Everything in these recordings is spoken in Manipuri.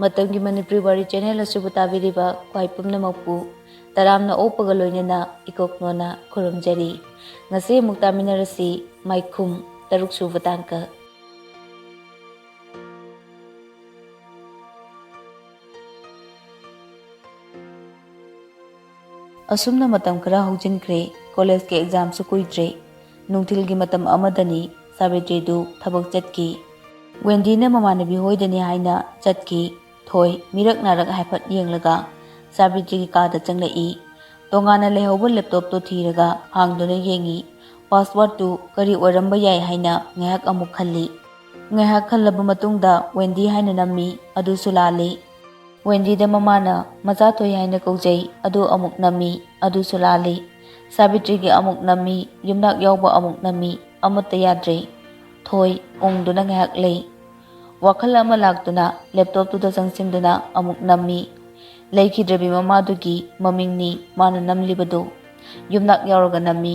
ꯃꯇꯝꯒꯤ ꯃꯅꯤꯄꯨꯔꯤ ꯋꯥꯔꯤ ꯆꯦꯅꯦꯜ ꯑꯁꯤꯕꯨ ꯇꯥꯕꯤꯔꯤꯕ ꯈ꯭ꯋꯥꯏ ꯄꯨꯝꯅꯃꯛꯄꯨ ꯇꯔꯥꯝꯅ ꯑꯣꯛꯄꯒ ꯂꯣꯏꯅꯅ ꯏꯀꯣꯛꯅꯣꯅ ꯈꯨꯔꯨꯝꯖꯔꯤ꯫ ꯉꯁꯤ ꯑꯃꯨꯛ ꯇꯥꯃꯤꯟꯅꯔꯁꯤ ꯃꯥꯏꯈꯨꯝ 6ꯁꯨꯕ ꯇꯥꯡꯀꯛ꯫ ꯑꯁꯨꯝꯅ ꯃꯇꯝ ꯈꯔ ꯍꯧꯖꯤꯟꯈ꯭ꯔꯦ꯫ ꯀꯣꯂꯦꯖꯀꯤ ꯑꯦꯛꯖꯥꯝꯁꯨ ꯀꯨꯏꯗ꯭ꯔꯦ꯫ ꯅꯨꯡꯊꯤꯜꯒꯤ ꯃꯇꯝ ꯑꯃꯗꯅꯤ ꯁꯥꯕꯤꯇ꯭ꯔꯤꯗꯨ ꯊꯕꯛ ꯆꯠꯈꯤ꯫ ꯋꯦꯟꯗꯤꯅ ꯃꯃꯥꯟꯅꯕꯤ ꯍꯣꯏꯗꯅꯤ ꯍꯥꯏꯅ ꯆꯠꯈꯤ꯫ ꯊꯣꯏ ꯃꯤꯔꯛ ꯅꯥꯔꯛ ꯍꯥꯏꯐꯠ ꯌꯦꯡꯂꯒ ꯁꯥꯕꯤꯇ꯭ꯔꯤꯒꯤ ꯀꯥꯗ ꯆꯪꯂꯛꯏ꯫ ꯇꯣꯉꯥꯟꯅ ꯂꯩꯍꯧꯕ ꯂꯦꯞꯇꯣꯞꯇꯣ ꯊꯤꯔꯒ ꯍꯥꯡꯗꯨꯅ ꯌꯦꯡꯉꯤ꯫ ꯄꯥꯁꯋꯥꯔꯗꯇꯨ ꯀꯔꯤ ꯑꯣꯏꯔꯝꯕ ꯌꯥꯏ ꯍꯥꯏꯅ ꯉꯥꯏꯍꯥꯛ ꯑꯃꯨꯛ ꯈꯜꯂꯤ꯫ ꯉꯥꯏꯍꯥꯛ ꯈꯜꯂꯕ ꯃꯇꯨꯡꯗ ꯋꯦꯟꯗꯤ ꯍꯥꯏꯅ ꯅꯝꯃꯤ, ꯑꯗꯨꯁꯨ ꯂꯥꯜꯂꯤ꯫ ꯋꯦꯟꯗꯤꯗ ꯃꯃꯥꯅ ꯃꯆꯥꯊꯣꯏ ꯍꯥꯏꯅ ꯀꯧꯖꯩ, ꯑꯗꯨ ꯑꯃꯨꯛ ꯅꯝꯃꯤ, ꯑꯗꯨꯁꯨ ꯂꯥꯜꯂꯤ꯫ ꯁꯥꯕꯤꯇ꯭ꯔꯤꯒꯤ ꯑꯃꯨꯛ ꯅꯝꯃꯤ, ꯌꯨꯝꯅꯥꯛ ꯌꯥꯎꯕ ꯑꯃꯨꯛ ꯅꯝꯃꯤ, ꯑꯃꯠꯇ ꯌꯥꯗ꯭ꯔꯦ꯫ ꯊꯣꯏ ꯎꯪꯗꯨꯅ ꯉꯥꯏꯍꯥꯛ ꯂꯩ꯫ ꯋꯥꯈꯜ ꯑꯃ ꯂꯥꯛꯇꯨꯅ ꯂꯦꯞꯇꯣꯞꯇꯨꯗ ꯆꯪꯁꯤꯟꯗꯨꯅ ꯑꯃꯨꯛ ꯅꯝꯃꯤ꯫ ꯂꯩꯈꯤꯗ꯭ꯔꯕꯤ ꯃꯃꯥꯗꯨꯒꯤ ꯃꯃꯤꯡꯅꯤ ꯃꯥꯅ ꯅꯝꯂꯤꯕꯗꯨ꯫ ꯌꯨꯝꯅꯥꯛ ꯌꯥꯎꯔꯒ ꯅꯝꯃꯤ꯫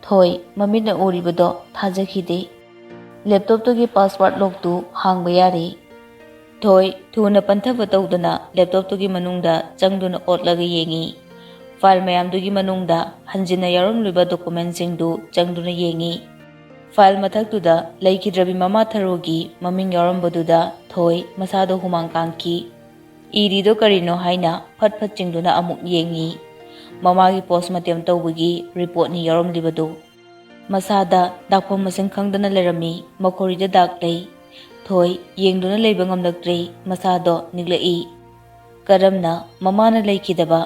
ꯊꯣꯏ ꯃꯃꯤꯠꯅ ꯎꯔꯤꯕꯗꯣ ꯊꯥꯖꯈꯤꯗꯦ꯫ ꯂꯦꯞꯇꯣꯞꯇꯨꯒꯤ ꯄꯥꯁꯋꯥꯔꯗ ꯂꯣꯛꯇꯨ ꯍꯥꯡꯕ ꯌꯥꯔꯦ꯫ ꯊꯣꯏ ꯊꯨꯅ ꯄꯟꯊꯕ ꯇꯧꯗꯨꯅ ꯂꯦꯞꯇꯣꯞꯇꯨꯒꯤ ꯃꯅꯨꯡꯗ ꯆꯪꯗꯨꯅ ꯑꯣꯠꯂꯒ ꯌꯦꯡꯉꯤ꯫ ꯐꯥꯏꯜ ꯃꯌꯥꯝꯗꯨꯒꯤ ꯃꯅꯨꯡꯗ ꯍꯟꯖꯤꯟꯅ ꯌꯥꯎꯔꯝꯂꯤꯕ ꯗꯣꯀꯨꯃꯦꯟꯁꯤꯡꯗꯨ ꯆꯪꯗꯨꯅ ꯌꯦꯡꯉꯤ꯫ ꯐꯥꯏꯜ ꯃꯊꯛꯇꯨꯗ ꯂꯩꯈꯤꯗ꯭ꯔꯕꯤ ꯃꯃꯥ ꯊꯔꯣꯒꯤ ꯃꯃꯤꯡ ꯌꯥꯎꯔꯝꯕꯗꯨꯗ ꯊꯣꯏ ꯃꯁꯥꯗꯣ ꯍꯨꯃꯥꯡ ꯀꯥꯡꯈꯤ꯫ ꯏꯔꯤꯗꯣ ꯀꯔꯤꯅꯣ ꯍꯥꯏꯅ ꯐꯠ ꯐꯠ ꯆꯤꯡꯗꯨꯅ ꯑꯃꯨꯛ ꯌꯦꯡꯉꯤ꯫ ꯃꯃꯥꯒꯤ ꯄꯣꯁꯃꯣꯔꯇꯦꯝ ꯇꯧꯕꯒꯤ ꯔꯤꯄꯣꯔꯠꯅꯤ ꯌꯥꯎꯔꯝꯂꯤꯕꯗꯨ꯫ ꯃꯁꯥꯗ ꯗꯥꯛꯐꯝ ꯃꯁꯤꯡ ꯈꯪꯗꯅ ꯂꯩꯔꯝꯃꯤ꯫ ꯃꯈꯣꯔꯤꯗ ꯗꯥꯛ ꯂꯩ꯫ ꯊꯣꯏ ꯌꯦꯡꯗꯨꯅ ꯂꯩꯕ ꯉꯝꯂꯛꯇ꯭ꯔꯦ꯫ ꯃꯁꯥꯗꯣ ꯅꯤꯛꯂꯛꯏ꯫ ꯀꯔꯝꯅ ꯃꯃꯥꯅ ꯂꯩꯈꯤꯗꯕ?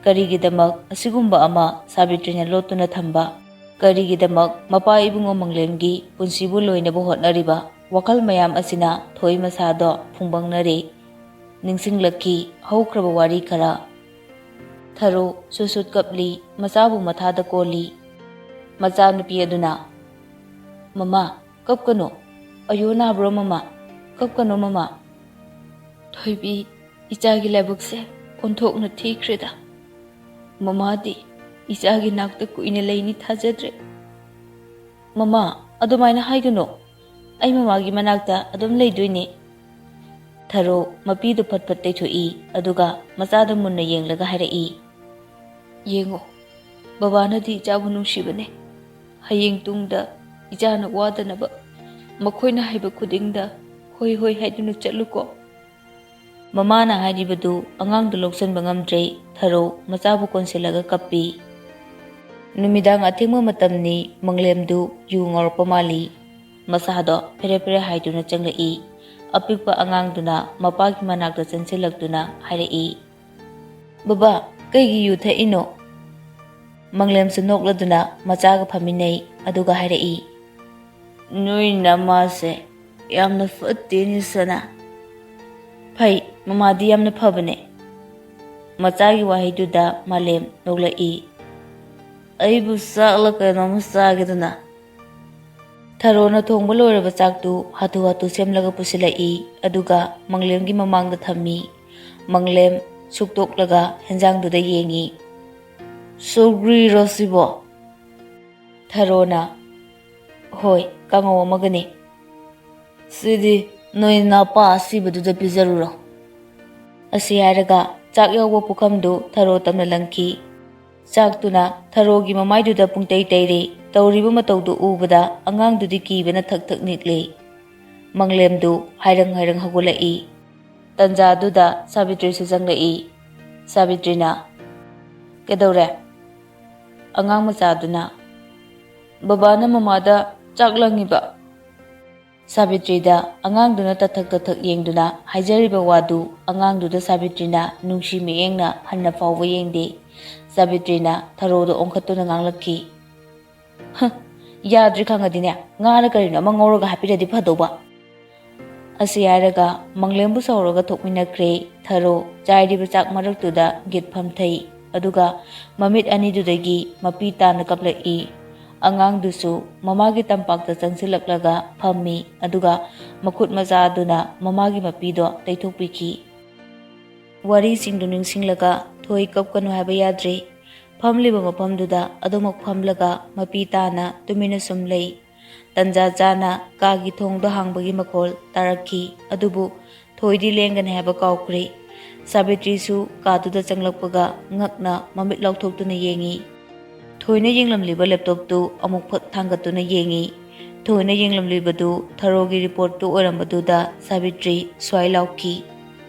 ꯀꯔꯤꯒꯤꯗꯃꯛ ꯑꯁꯤꯒꯨꯝꯕ ꯑꯃ ꯁꯥꯕꯤꯇ꯭ꯔꯤꯅ ꯂꯣꯠꯇꯨꯅ ꯊꯝꯕ? ꯀꯔꯤꯒꯤꯗꯃꯛ ꯃꯄꯥ ꯏꯕꯨꯡꯉꯣ ꯃꯪꯂꯦꯝꯒꯤ ꯄꯨꯟꯁꯤꯕꯨ ꯂꯣꯏꯅꯕ ꯍꯣꯠꯅꯔꯤꯕ? ꯋꯥꯈꯜ ꯃꯌꯥꯝ ꯑꯁꯤꯅ ꯊꯣꯏ ꯃꯁꯥꯗꯣ ꯐꯨꯡꯕꯪꯅꯔꯦ꯫ ꯅꯤꯡꯁꯤꯡꯂꯛꯈꯤ ꯍꯧꯈ꯭ꯔꯕ ꯋꯥꯔꯤ ꯈꯔ꯫ ꯊꯔꯣ ꯁꯨꯠ-ꯁꯨꯠ ꯀꯞꯂꯤ, ꯃꯆꯥꯕꯨ ꯃꯊꯥꯗ ꯀꯣꯜꯂꯤ꯫ ꯃꯆꯥꯅꯨꯄꯤ ꯑꯗꯨꯅ, "ꯃꯃꯥ, ꯀꯞꯀꯅꯨ꯫ ꯑꯌꯣ ꯅꯥꯕ꯭ꯔꯣ ꯃꯃꯥ? ꯀꯞꯀꯅꯨ ꯃꯃꯥ." "ꯊꯣꯏꯕꯤ, ꯏꯆꯥꯒꯤ ꯂꯥꯏꯕꯛꯁꯦ ꯑꯣꯟꯊꯣꯛꯅ ꯊꯤꯈ꯭ꯔꯦꯗ꯫ ꯃꯃꯥꯗꯤ ꯏꯆꯥꯒꯤ ꯅꯥꯛꯇ ꯀꯨꯏꯅ ꯂꯩꯅꯤ ꯊꯥꯖꯗ꯭ꯔꯦ." "ꯃꯃꯥ, ꯑꯗꯨꯃꯥꯏꯅ ꯍꯥꯏꯒꯅꯨ꯫ ꯑꯩ ꯃꯃꯥꯒꯤ ꯃꯅꯥꯛꯇ ꯑꯗꯨꯝ ꯂꯩꯗꯣꯏꯅꯦ." ꯊꯔꯣ ꯃꯄꯤꯗꯨ ꯐꯠ ꯐꯠ ꯇꯩꯊꯣꯛꯏ, ꯑꯗꯨꯒ ꯃꯆꯥꯗ ꯃꯨꯟꯅ ꯌꯦꯡꯂꯒ ꯍꯥꯏꯔꯛꯏ, "ꯌꯦꯡꯉꯣ, ꯕꯕꯥꯅꯗꯤ ꯏꯆꯥꯕꯨ ꯅꯨꯡꯁꯤꯕꯅꯦ꯫ ꯍꯌꯦꯡ ꯇꯨꯡꯗ ꯏꯆꯥꯅ ꯋꯥꯗꯅꯕ ꯃꯈꯣꯏꯅ ꯍꯥꯏꯕ ꯈꯨꯗꯤꯡꯗ ꯍꯣꯏ ꯍꯣꯏ ꯍꯥꯏꯗꯨꯅ ꯆꯠꯂꯨꯀꯣ." ꯃꯃꯥꯅ ꯍꯥꯏꯔꯤꯕꯗꯨ ꯑꯉꯥꯡꯗꯨ ꯂꯧꯁꯤꯟꯕ ꯉꯝꯗ꯭ꯔꯦ꯫ ꯊꯔꯣ ꯃꯆꯥꯕꯨ ꯀꯣꯟꯁꯤꯜꯂꯒ ꯀꯞꯄꯤ꯫ ꯅꯨꯃꯤꯗꯥꯡ ꯑꯊꯦꯡꯕ ꯃꯇꯝꯅꯤ꯫ ꯃꯪꯂꯦꯝꯗꯨ ꯌꯨ ꯉꯥꯎꯔꯛꯄ ꯃꯥꯜꯂꯤ꯫ ꯃꯁꯥꯗꯣ ꯐꯦꯔꯦ ꯐꯦꯔꯦ ꯍꯥꯏꯗꯨꯅ ꯆꯪꯂꯛꯏ꯫ ꯑꯄꯤꯛꯄ ꯑꯉꯥꯡꯗꯨꯅ ꯃꯄꯥꯒꯤ ꯃꯅꯥꯛꯇ ꯆꯪꯁꯤꯜꯂꯛꯇꯨꯅ ꯍꯥꯏꯔꯛꯏ, "ꯕꯕꯥ, ꯀꯩꯒꯤ ꯌꯨ ꯊꯛꯏꯅꯣ?" ꯃꯪꯂꯦꯝꯁꯨ ꯅꯣꯛꯂꯗꯨꯅ ꯃꯆꯥꯒ ꯐꯝꯃꯤꯟꯅꯩ, ꯑꯗꯨꯒ ꯍꯥꯏꯔꯛꯏ, "ꯅꯣꯏ ꯅꯃꯥꯁꯦ ꯌꯥꯝꯅ ꯐꯠꯇꯦꯅꯦ ꯁꯅꯥ." "ꯐꯩ, ꯃꯃꯥꯗꯤ ꯌꯥꯝꯅ ꯐꯕꯅꯦ." ꯃꯆꯥꯒꯤ ꯋꯥꯍꯩꯗꯨꯗ ꯃꯥꯂꯦꯝ ꯅꯣꯛꯂꯛꯏ, "ꯑꯩꯕꯨ ꯆꯥꯛꯂ ꯀꯩꯅꯣꯝꯃ ꯆꯥꯒꯦꯗꯅ." ꯊꯔꯣꯅ ꯊꯣꯡꯕ ꯂꯣꯏꯔꯕ ꯆꯥꯛꯇꯨ ꯍꯥꯊꯨ ꯍꯥꯊꯨ ꯁꯦꯝꯂꯒ ꯄꯨꯁꯤꯜꯂꯛꯏ, ꯑꯗꯨꯒ ꯃꯪꯂꯦꯝꯒꯤ ꯃꯃꯥꯡꯗ ꯊꯝꯃꯤ꯫ ꯃꯪꯂꯦꯝ ꯁꯨꯛꯇꯣꯛꯂꯒ ꯍꯦꯟꯖꯥꯡꯗꯨꯗ ꯌꯦꯡꯉꯤ꯫ "ꯁꯧꯒ꯭ꯔꯤꯔꯣ ꯁꯤꯕꯣ?" ꯊꯔꯣꯅ, "ꯍꯣꯏ, ꯀꯥꯡꯉꯧ ꯑꯃꯒꯅꯤ." "ꯁꯤꯗꯤ ꯅꯣꯏ ꯅꯄꯥ ꯑꯁꯤꯕꯗꯨꯗ ꯄꯤꯖꯔꯨꯔꯣ." ꯑꯁꯤ ꯍꯥꯏꯔꯒ ꯆꯥꯛ ꯌꯥꯎꯕ ꯄꯨꯈꯝꯗꯨ ꯊꯔꯣ ꯇꯝꯅ ꯂꯪꯈꯤ꯫ ꯆꯥꯛꯇꯨꯅ ꯊꯔꯣꯒꯤ ꯃꯃꯥꯏꯗꯨꯗ ꯄꯨꯡꯇꯩ ꯇꯩꯔꯦ꯫ ꯇꯧꯔꯤꯕ ꯃꯇꯧꯗꯨ ꯎꯕꯗ ꯑꯉꯥꯡꯗꯨꯗꯤ ꯀꯤꯕꯅ ꯊꯛ ꯊꯛ ꯅꯤꯛꯂꯦ꯫ ꯃꯪꯂꯦꯝꯗꯨ ꯍꯥꯏꯔꯪ ꯍꯥꯏꯔꯪ ꯍꯧꯒꯠꯂꯛꯏ꯫ ꯇꯟꯖꯥꯗꯨꯗ ꯁꯥꯕꯤꯇ꯭ꯔꯤꯁꯨ ꯆꯪꯂꯛꯏ꯫ ꯁꯥꯕꯤꯇ꯭ꯔꯤꯅ, "ꯀꯩꯗꯧꯔꯦ?" ꯑꯉꯥꯡ ꯃꯆꯥꯗꯨꯅ, "ꯕꯕꯥꯅ ꯃꯃꯥꯗ ꯆꯥꯛ ꯂꯪꯉꯤꯕ." ꯁꯥꯕꯤꯇ꯭ꯔꯤꯗ ꯑꯉꯥꯡꯗꯨꯅ ꯇꯊꯛ ꯇꯊꯛ ꯌꯦꯡꯗꯨꯅ ꯍꯥꯏꯖꯔꯤꯕ ꯋꯥꯗꯨ ꯑꯉꯥꯡꯗꯨꯗ ꯁꯥꯕꯤꯇ꯭ꯔꯤꯅ ꯅꯨꯡꯁꯤ ꯃꯤꯠꯌꯦꯡꯅ ꯍꯟꯅ ꯐꯥꯎꯕ ꯌꯦꯡꯗꯦ꯫ ꯁꯥꯕꯤꯇ꯭ꯔꯤꯅ ꯊꯔꯣꯗ ꯑꯣꯟꯈꯠꯇꯨꯅ ꯉꯥꯡꯂꯛꯈꯤ, "ꯌꯥꯗ꯭ꯔꯤ ꯈꯪꯉꯗꯤꯅꯦ, ꯉꯥꯔ ꯀꯔꯤꯅꯣ ꯑꯃ ꯉꯧꯔꯒ ꯍꯥꯞꯄꯤꯔꯗꯤ ꯐꯗꯧꯕ." ꯑꯁꯤ ꯍꯥꯏꯔꯒ ꯃꯪꯂꯦꯝꯕꯨ ꯁꯥꯎꯔꯒ ꯊꯣꯛꯃꯤꯟꯅꯈ꯭ꯔꯦ꯫ ꯊꯔꯣ ꯆꯥꯏꯔꯤꯕ ꯆꯥꯛ ꯃꯔꯛꯇꯨꯗ ꯒꯤꯠ ꯐꯝꯊꯩ, ꯑꯗꯨꯒ ꯃꯃꯤꯠ ꯑꯅꯤꯗꯨꯗꯒꯤ ꯃꯄꯤ ꯇꯥꯅ ꯀꯞꯂꯛꯏ꯫ ꯑꯉꯥꯡꯗꯨꯁꯨ ꯃꯃꯥꯒꯤ ꯇꯝꯄꯥꯛꯇ ꯆꯪꯁꯤꯜꯂꯛꯂꯒ ꯐꯝꯃꯤ, ꯑꯗꯨꯒ ꯃꯈꯨꯠ ꯃꯆꯥ ꯑꯗꯨꯅ ꯃꯃꯥꯒꯤ ꯃꯄꯤꯗꯣ ꯇꯩꯊꯣꯛꯄꯤꯈꯤ꯫ ꯋꯥꯔꯤꯁꯤꯡꯗꯨ ꯅꯤꯡꯁꯤꯡꯂꯒ ꯊꯣꯏ ꯀꯞꯀꯅꯨ ꯍꯥꯏꯕ ꯌꯥꯗ꯭ꯔꯦ꯫ ꯐꯝꯂꯤꯕ ꯃꯐꯝꯗꯨꯗ ꯑꯗꯨꯃꯛ ꯐꯝꯂꯒ ꯃꯄꯤ ꯇꯥꯅ ꯇꯨꯃꯤꯟꯅ ꯁꯨꯝ ꯂꯩ꯫ ꯇꯟꯖꯥ ꯆꯥꯅ ꯀꯥꯒꯤ ꯊꯣꯡꯗꯣ ꯍꯥꯡꯕꯒꯤ ꯃꯈꯣꯜ ꯇꯥꯔꯛꯈꯤ, ꯑꯗꯨꯕꯨ ꯊꯣꯏꯗꯤ ꯂꯦꯡꯒꯅꯤ ꯍꯥꯏꯕ ꯀꯥꯎꯈ꯭ꯔꯦ꯫ ꯁꯥꯕꯤꯇ꯭ꯔꯤꯁꯨ ꯀꯥꯗꯨꯗ ꯆꯪꯂꯛꯄꯒ ꯉꯛꯅ ꯃꯃꯤꯠ ꯂꯥꯎꯊꯣꯛꯇꯨꯅ ꯌꯦꯡꯉꯤ꯫ ꯊꯣꯏꯅ ꯌꯦꯡꯂꯝꯂꯤꯕ ꯂꯦꯞꯇꯣꯞꯇꯨ ꯑꯃꯨꯛ ꯐꯠ ꯊꯥꯡꯒꯠꯇꯨꯅ ꯌꯦꯡꯉꯤ꯫ ꯊꯣꯏꯅ ꯌꯦꯡꯂꯝꯂꯤꯕꯗꯨ ꯊꯔꯣꯒꯤ ꯔꯤꯄꯣꯔꯠꯇꯨ ꯑꯣꯏꯔꯝꯕꯗꯨꯗ ꯁꯥꯕꯤꯇ꯭ꯔꯤ ꯁ꯭ꯋꯥꯏ ꯂꯥꯎꯈꯤ꯫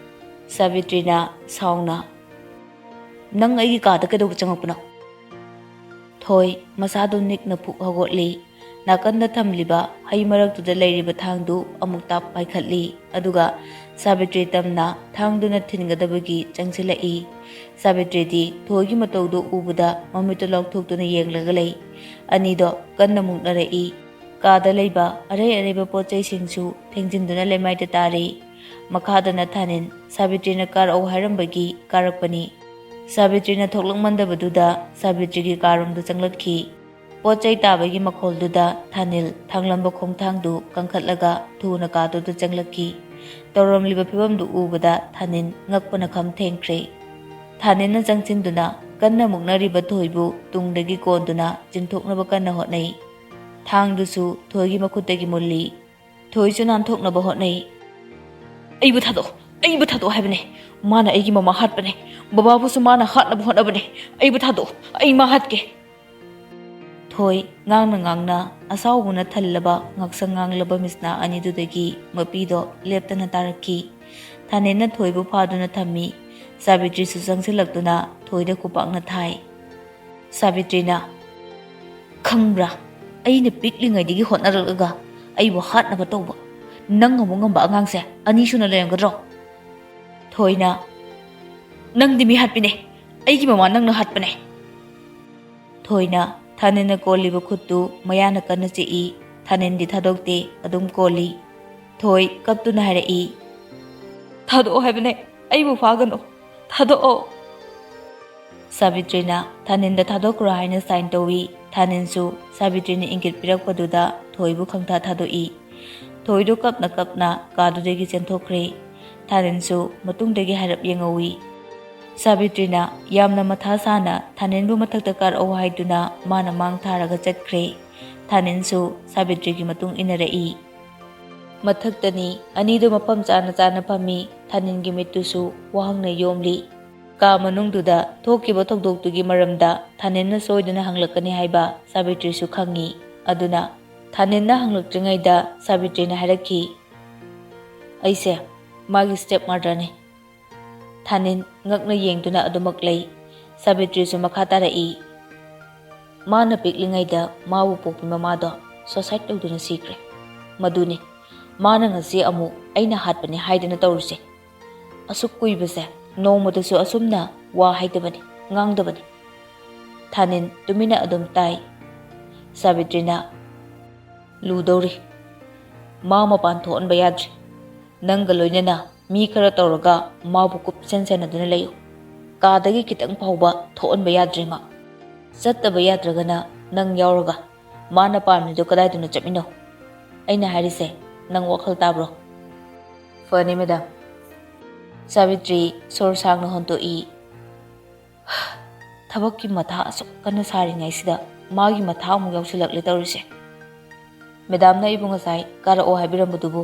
ꯁꯥꯕꯤꯇ꯭ꯔꯤꯅ ꯁꯥꯎꯅ, "ꯅꯪ ꯑꯩꯒꯤ ꯀꯥꯗ ꯀꯩꯗꯧꯕ ꯆꯪꯉꯛꯄꯅꯣ?" ꯊꯣꯏ ꯃꯁꯥꯗꯨ ꯅꯤꯛꯅ ꯐꯨꯛ ꯍꯧꯒꯠꯂꯤ꯫ ꯅꯥꯀꯟꯗ ꯊꯝꯂꯤꯕ ꯍꯩ ꯃꯔꯛꯇꯨꯗ ꯂꯩꯔꯤꯕ ꯊꯥꯡꯗꯨ ꯑꯃꯨꯛꯇ ꯄꯥꯏꯈꯠꯂꯤ, ꯑꯗꯨꯒ ꯁꯥꯕꯤꯇ꯭ꯔꯤ ꯇꯝꯅ ꯊꯥꯡꯗꯨꯅ ꯊꯤꯟꯒꯗꯕꯒꯤ ꯆꯪꯁꯤꯜꯂꯛꯏ꯫ ꯁꯥꯕꯤꯇ꯭ꯔꯤꯗꯤ ꯊꯣꯏꯒꯤ ꯃꯇꯧꯗꯨ ꯎꯕꯗ ꯃꯃꯤꯠꯇꯨ ꯂꯥꯎꯊꯣꯛꯇꯨꯅ ꯌꯦꯡꯂꯒ ꯂꯩ꯫ ꯑꯅꯤꯗꯣ ꯀꯟꯅ ꯃꯨꯛꯅꯔꯛꯏ꯫ ꯀꯥꯗ ꯂꯩꯕ ꯑꯔꯩ ꯑꯔꯩꯕ ꯄꯣꯠꯆꯩꯁꯤꯡꯁꯨ ꯊꯦꯡꯖꯤꯟꯗꯨꯅ ꯂꯩꯃꯥꯏꯗ ꯇꯥꯔꯤ꯫ ꯃꯈꯥꯗꯅ ꯊꯥꯅꯤꯟ ꯁꯥꯕꯤꯇ꯭ꯔꯤꯅ ꯀꯥꯔꯛꯎ ꯍꯥꯏꯔꯝꯕꯒꯤ ꯀꯥꯔꯛꯄꯅꯤ꯫ ꯁꯥꯕꯤꯇ꯭ꯔꯤꯅ ꯊꯣꯛꯂꯛꯃꯟꯗꯕꯗꯨꯗ ꯁꯥꯕꯤꯇ꯭ꯔꯤꯒꯤ ꯀꯥꯔꯣꯝꯗ ꯆꯪꯂꯛꯈꯤ꯫ ꯄꯣꯠꯆꯩ ꯇꯥꯕꯒꯤ ꯃꯈꯣꯜꯗꯨꯗ ꯊꯥꯅꯤꯜ ꯊꯥꯡꯂꯝꯕ ꯈꯣꯡꯊꯥꯡꯗꯨ ꯀꯟꯈꯠꯂꯒ ꯊꯨꯅ ꯀꯥꯗꯨꯗ ꯆꯪꯂꯛꯈꯤ꯫ ꯇꯧꯔꯝꯂꯤꯕ ꯐꯤꯚꯝꯗꯨ ꯎꯕꯗ ꯊꯥꯅꯤꯟ ꯉꯛꯄꯅ ꯈꯝ ꯊꯦꯡꯈ꯭ꯔꯦ꯫ ꯊꯥꯅꯤꯟꯅ ꯆꯪꯁꯤꯟꯗꯨꯅ ꯀꯟꯅ ꯃꯨꯛꯅꯔꯤꯕ ꯊꯣꯏꯕꯨ ꯇꯨꯡꯗꯒꯤ ꯀꯣꯟꯗꯨꯅ ꯆꯤꯡꯊꯣꯛꯅꯕ ꯀꯟꯅ ꯍꯣꯠꯅꯩ꯫ ꯊꯥꯡꯗꯨꯁꯨ ꯊꯣꯏꯒꯤ ꯃꯈꯨꯠꯇꯒꯤ ꯃꯨꯜꯂꯤ꯫ ꯊꯣꯏꯁꯨ ꯅꯥꯟꯊꯣꯛꯅꯕ ꯍꯣꯠꯅꯩ꯫ "ꯑꯩꯕꯨ ꯊꯥꯗꯣꯛꯑꯣ, ꯑꯩꯕꯨ ꯊꯥꯗꯣꯛꯑꯣ ꯍꯥꯏꯕꯅꯦ! ꯃꯥꯅ ꯑꯩꯒꯤ ꯃꯃꯥ ꯍꯥꯠꯄꯅꯦ! ꯕꯕꯥꯕꯨꯁꯨ ꯃꯥꯅ ꯍꯥꯠꯅꯕ ꯍꯣꯠꯅꯕꯅꯦ! ꯑꯩꯕꯨ ꯊꯥꯗꯣꯛꯑꯣ, ꯑꯩ ꯃꯥ ꯍꯥꯠꯀꯦ!" ꯊꯣꯏ ꯉꯥꯡꯅ ꯉꯥꯡꯅ ꯑꯁꯥꯎꯕꯅ ꯊꯜꯂꯕ ꯉꯥꯛꯁꯪ ꯉꯥꯡꯂꯕ ꯃꯤꯁꯅꯥ ꯑꯅꯤꯗꯨꯗꯒꯤ ꯃꯄꯤꯗꯣ ꯂꯦꯞꯇꯅ ꯇꯥꯔꯛꯈꯤ꯫ ꯊꯥꯅꯤꯟꯅ ꯊꯣꯏꯕꯨ ꯐꯥꯗꯨꯅ ꯊꯝꯃꯤ꯫ ꯁꯥꯕꯤꯇ꯭ꯔꯤꯁꯨ ꯆꯪꯁꯤꯜꯂꯛꯇꯨꯅ ꯊꯣꯏꯗ ꯈꯨꯄꯥꯛꯅ ꯊꯥꯏ꯫ ꯁꯥꯕꯤꯇ꯭ꯔꯤꯅ, "ꯈꯪꯕ꯭ꯔꯥ, ꯑꯩꯅ ꯄꯤꯛꯂꯤꯉꯩꯗꯒꯤ ꯍꯣꯠꯅꯔꯛꯂꯒ ꯑꯩꯕꯨ ꯍꯥꯠꯅꯕ ꯇꯧꯕ ꯅꯪ ꯑꯃꯨꯛ ꯉꯝꯕ ꯑꯉꯥꯡꯁꯦ ꯑꯅꯤ ꯁꯨꯅ ꯂꯩꯔꯝꯒꯗ꯭ꯔꯣ?" ꯊꯣꯏꯅ, "ꯅꯪꯗꯤ ꯃꯤ ꯍꯥꯠꯄꯤꯅꯦ! ꯑꯩꯒꯤ ꯃꯃꯥ ꯅꯪꯅ ꯍꯥꯠꯄꯅꯦ!" ꯊꯣꯏꯅ ꯊꯥꯅꯤꯟꯅ ꯀꯣꯜꯂꯤꯕ ꯈꯨꯠꯇꯨ ꯃꯌꯥꯅ ꯀꯟꯅ ꯆꯤꯛꯏ꯫ ꯊꯥꯅꯤꯟꯗꯤ ꯊꯥꯗꯣꯛꯇꯦ, ꯑꯗꯨꯝ ꯀꯣꯜꯂꯤ꯫ ꯊꯣꯏ ꯀꯞꯇꯨꯅ ꯍꯥꯏꯔꯛꯏ, "ꯊꯥꯗꯣꯛꯑꯣ ꯍꯥꯏꯕꯅꯦ! ꯑꯩꯕꯨ ꯐꯥꯒꯅꯨ! ꯊꯥꯗꯣꯛꯑꯣ!" ꯁꯥꯕꯤꯇ꯭ꯔꯤꯅ ꯊꯥꯅꯤꯟꯗ ꯊꯥꯗꯣꯛꯈ꯭ꯔꯣ ꯍꯥꯏꯅ ꯁꯥꯏꯟ ꯇꯧꯏ꯫ ꯊꯥꯅꯤꯟꯁꯨ ꯁꯥꯕꯤꯇ꯭ꯔꯤꯅ ꯏꯪꯒꯤꯠ ꯄꯤꯔꯛꯄꯗꯨꯗ ꯊꯣꯏꯕꯨ ꯈꯪꯊꯥ ꯊꯥꯗꯣꯛꯏ꯫ ꯊꯣꯏꯗꯨ ꯀꯞꯅ ꯀꯞꯅ ꯀꯥꯗꯨꯗꯒꯤ ꯆꯦꯟꯊꯣꯛꯈ꯭ꯔꯦ꯫ ꯊꯥꯅꯤꯟꯁꯨ ꯃꯇꯨꯡꯗꯒꯤ ꯍꯥꯏꯔꯞ ꯌꯦꯡꯍꯧꯏ꯫ ꯁꯥꯕꯤꯇ꯭ꯔꯤꯅ ꯌꯥꯝꯅ ꯃꯊꯥ ꯁꯥꯅ ꯊꯥꯅꯤꯟꯕꯨ ꯃꯊꯛꯇ ꯀꯥꯔꯛꯎ ꯍꯥꯏꯗꯨꯅ ꯃꯥꯅ ꯃꯥꯡ ꯊꯥꯔꯒ ꯆꯠꯈ꯭ꯔꯦ꯫ ꯊꯥꯅꯤꯟꯁꯨ ꯁꯥꯕꯤꯇ꯭ꯔꯤꯒꯤ ꯃꯇꯨꯡ ꯏꯟꯅꯔꯛꯏ꯫ ꯃꯊꯛꯇꯅꯤ ꯑꯅꯤꯗꯨ ꯃꯐꯝ ꯆꯥꯅ ꯆꯥꯅ ꯐꯝꯃꯤ꯫ ꯊꯥꯅꯤꯟꯒꯤ ꯃꯤꯠꯇꯨꯁꯨ ꯋꯥꯍꯪꯅ ꯌꯣꯝꯂꯤ꯫ ꯀꯥ ꯃꯅꯨꯡꯗꯨꯗ ꯊꯣꯛꯈꯤꯕ ꯊꯧꯗꯣꯛꯇꯨꯒꯤ ꯃꯔꯝꯗ ꯊꯥꯅꯤꯟꯅ ꯁꯣꯏꯗꯅ ꯍꯪꯂꯛꯀꯅꯤ ꯍꯥꯏꯕ ꯁꯥꯕꯤꯇ꯭ꯔꯤꯁꯨ ꯈꯪꯉꯤ꯫ ꯑꯗꯨꯅ ꯊꯥꯅꯤꯟꯅ ꯍꯪꯂꯛꯇ꯭ꯔꯤꯉꯩꯗ ꯁꯥꯕꯤꯇ꯭ꯔꯤꯅ ꯍꯥꯏꯔꯛꯈꯤ, "ꯑꯩꯁꯦ ꯃꯥꯒꯤ ꯁ꯭ꯇꯦꯞ ꯃꯥꯗꯔꯅꯤ." ꯊꯥꯅꯤꯟ ꯉꯛꯅ ꯌꯦꯡꯗꯨꯅ ꯑꯗꯨꯃꯛ ꯂꯩ꯫ ꯁꯥꯕꯤꯇ꯭ꯔꯤꯁꯨ ꯃꯈꯥ ꯇꯥꯔꯛꯏ, "ꯃꯥꯅ ꯄꯤꯛꯂꯤꯉꯩꯗ ꯃꯥꯕꯨ ꯄꯣꯛꯄꯤ ꯃꯃꯥꯗꯣ ꯁꯨꯁꯥꯏꯗ ꯇꯧꯗꯨꯅ ꯁꯤꯈ꯭ꯔꯦ꯫ ꯃꯗꯨꯅꯤ ꯃꯥꯅ ꯉꯁꯤ ꯑꯃꯨꯛ ꯑꯩꯅ ꯍꯥꯠꯄꯅꯤ ꯍꯥꯏꯗꯨꯅ ꯇꯧꯔꯤꯁꯦ꯫ ꯑꯁꯨꯛ ꯀꯨꯏꯕꯁꯦ ꯅꯣꯡꯃꯗꯁꯨ ꯑꯁꯨꯝꯅ ꯋꯥ ꯍꯥꯏꯗꯕꯅꯤ, ꯉꯥꯡꯗꯕꯅꯤ." ꯊꯥꯅꯤꯟ ꯇꯨꯃꯤꯟꯅ ꯑꯗꯨꯝ ꯇꯥꯏ꯫ ꯁꯥꯕꯤꯇ꯭ꯔꯤꯅ, "ꯂꯨꯗꯧꯔꯤ꯫ ꯃꯥ ꯃꯄꯥꯟ ꯊꯣꯛꯍꯟꯕ ꯌꯥꯗ꯭ꯔꯤ꯫ ꯅꯪꯒ ꯂꯣꯏꯅꯅ ꯃꯤ ꯈꯔ ꯇꯧꯔꯒ ꯃꯥꯕꯨ ꯀꯨꯞꯁꯦꯟ ꯁꯦꯟꯅꯗꯨꯅ ꯂꯩꯌꯨ꯫ ꯀꯥꯗꯒꯤ ꯈꯤꯇꯪ ꯐꯥꯎꯕ ꯊꯣꯛꯍꯟꯕ ꯌꯥꯗ꯭ꯔꯤ ꯃꯥ꯫ ꯆꯠꯇꯕ ꯌꯥꯗ꯭ꯔꯒꯅ ꯅꯪ ꯌꯥꯎꯔꯒ ꯃꯥꯅ ꯄꯥꯝꯃꯤꯗꯣ ꯀꯗꯥꯏꯗꯅꯣ ꯆꯠꯃꯤꯟꯅꯧ꯫ ꯑꯩꯅ ꯍꯥꯏꯔꯤꯁꯦ ꯅꯪ ꯋꯥꯈꯜ ꯇꯥꯕ꯭ꯔꯣ?" "ꯐꯅꯤ ꯃꯦꯗꯥꯝ." ꯁꯥꯕꯤꯇ꯭ꯔꯤ ꯁꯣꯔ ꯁꯥꯡꯅ ꯍꯣꯟꯇꯣꯛꯏ꯫ ꯊꯕꯛꯀꯤ ꯃꯊꯥ ꯑꯁꯨꯛ ꯀꯟꯅ ꯁꯥꯔꯤꯉꯩꯁꯤꯗ ꯃꯥꯒꯤ ꯃꯊꯥ ꯑꯃꯨꯛ ꯌꯥꯎꯁꯤꯜꯂꯛꯂꯦ ꯇꯧꯔꯤꯁꯦ꯫ ꯃꯦꯗꯥꯝꯅ ꯑꯩꯕꯨ ꯉꯁꯥꯏ ꯀꯥꯔꯛꯑꯣ ꯍꯥꯏꯕꯤꯔꯝꯕꯗꯨꯕꯨ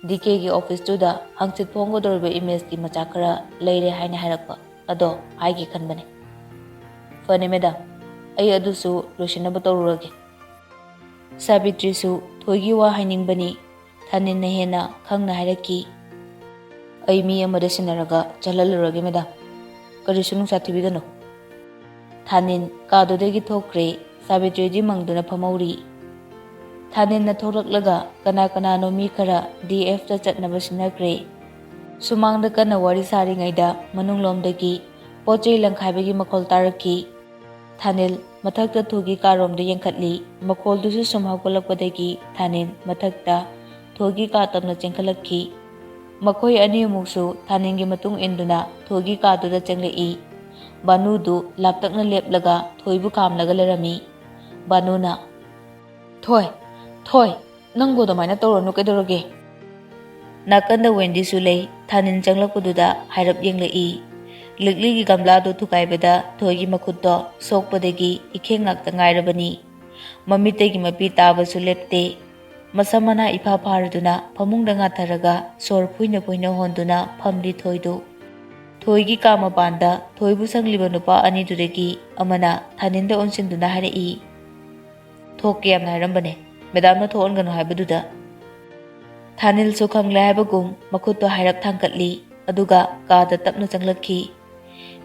DKꯒꯤ ꯑꯣꯐꯤꯁꯇꯨꯗ ꯍꯪꯆꯤꯠ ꯐꯣꯡꯒꯗꯧꯔꯤꯕ ꯏꯃꯦꯖꯀꯤ ꯃꯆꯥꯛ ꯈꯔ ꯂꯩꯔꯦ ꯍꯥꯏꯅ ꯍꯥꯏꯔꯛꯄ, ꯑꯗꯣ ꯍꯥꯏꯒꯦ ꯈꯟꯕꯅꯦ꯫ "ꯐꯅꯤ ꯃꯦꯗꯥꯝ, ꯑꯩ ꯑꯗꯨꯁꯨ ꯂꯣꯏꯁꯤꯟꯅꯕ ꯇꯧꯔꯨꯔꯒꯦ." ꯁꯥꯕꯤꯇ꯭ꯔꯤꯁꯨ ꯊꯣꯏꯒꯤ ꯋꯥ ꯍꯥꯏꯅꯤꯡꯕꯅꯤ꯫ ꯊꯥꯅꯤꯟꯅ ꯍꯦꯟꯅ ꯈꯪꯅ ꯍꯥꯏꯔꯛꯈꯤ, "ꯑꯩ ꯃꯤ ꯑꯃꯗ ꯁꯤꯟꯅꯔꯒ ꯆꯠꯍꯜꯂꯨꯔꯒꯦ ꯃꯦꯗꯥꯝ, ꯀꯔꯤꯁꯨ ꯅꯨꯡꯁꯥ ꯊꯤꯕꯤꯒꯅꯨ." ꯊꯥꯅꯤꯟ ꯀꯥꯗꯨꯗꯒꯤ ꯊꯣꯛꯈ꯭ꯔꯦ꯫ ꯁꯥꯕꯤꯇ꯭ꯔꯤꯗꯤ ꯃꯪꯗꯨꯅ ꯐꯝꯍꯧꯔꯤ꯫ ꯊꯥꯅꯤꯟꯅ ꯊꯣꯛꯂꯛꯂꯒ ꯀꯅꯥ ꯀꯅꯥꯅꯣ ꯃꯤ ꯈꯔ DFꯇ ꯆꯠꯅꯕ ꯁꯤꯟꯅꯈ꯭ꯔꯦ꯫ ꯁꯨꯃꯥꯡꯗ ꯀꯟꯅ ꯋꯥꯔꯤ ꯁꯥꯔꯤꯉꯩꯗ ꯃꯅꯨꯡꯂꯣꯝꯗꯒꯤ ꯄꯣꯠꯆꯩ ꯂꯪꯈꯥꯏꯕꯒꯤ ꯃꯈꯣꯜ ꯇꯥꯔꯛꯈꯤ꯫ ꯊꯥꯅꯤꯜ ꯃꯊꯛꯇ ꯊꯣꯏꯒꯤ ꯀꯥꯔꯣꯝꯗ ꯌꯦꯡꯈꯠꯂꯤ꯫ ꯃꯈꯣꯜꯗꯨꯁꯨ ꯁꯨꯝ ꯍꯧꯒꯠꯂꯛꯄꯗꯒꯤ ꯊꯥꯅꯤꯟ ꯃꯊꯛꯇ ꯊꯣꯏꯒꯤ ꯀꯥ ꯇꯞꯅ ꯆꯦꯟꯈꯠꯂꯛꯈꯤ꯫ ꯃꯈꯣꯏ ꯑꯅꯤ ꯑꯃꯨꯛꯁꯨ ꯊꯥꯅꯤꯟꯒꯤ ꯃꯇꯨꯡ ꯏꯟꯗꯨꯅ ꯊꯣꯏꯒꯤ ꯀꯥꯗꯨꯗ ꯆꯪꯂꯛꯏ꯫ ꯕꯥꯅꯨꯗꯨ ꯂꯥꯞꯇꯛꯅ ꯂꯦꯞꯂꯒ ꯊꯣꯏꯕꯨ ꯈꯥꯝꯂꯒ ꯂꯩꯔꯝꯃꯤ꯫ ꯕꯥꯅꯨꯅ, "ꯊꯣꯏ, ꯊꯣꯏ, ꯅꯪꯕꯨ ꯑꯗꯨꯃꯥꯏꯅ ꯇꯧꯔꯅꯨ ꯀꯩꯗꯧꯔꯒꯦ?" ꯅꯥꯀꯟꯗ ꯋꯦꯟꯗꯤꯁꯨ ꯂꯩ꯫ ꯊꯥꯅꯤꯟ ꯆꯪꯂꯛꯄꯗꯨꯗ ꯍꯥꯏꯔꯞ ꯌꯦꯡꯂꯛꯏ꯫ ꯂꯤꯛꯂꯤꯒꯤ ꯒꯝꯂꯥꯗꯨ ꯊꯨꯒꯥꯏꯕꯗ ꯊꯣꯏꯒꯤ ꯃꯈꯨꯠꯇꯣ ꯁꯣꯛꯄꯗꯒꯤ ꯏꯈꯦꯡ ꯉꯥꯛꯇ ꯉꯥꯏꯔꯕꯅꯤ꯫ ꯃꯃꯤꯠꯇꯒꯤ ꯃꯄꯤ ꯇꯥꯕꯁꯨ ꯂꯦꯞꯇꯦ꯫ Masam mana ipa pharaduna phamungda ngatharaga sor phuina phuina honduna phamli thoidu. Thoigi ka mapanda thoibu sangliba nupa ani duregi amana thaninda onsinduna harai. Thokke yamna harambane madam na thonganu haibaduda. Thanil su khamgle haibagum makhutto hairak thangkatli aduga kada tapna changlakhi.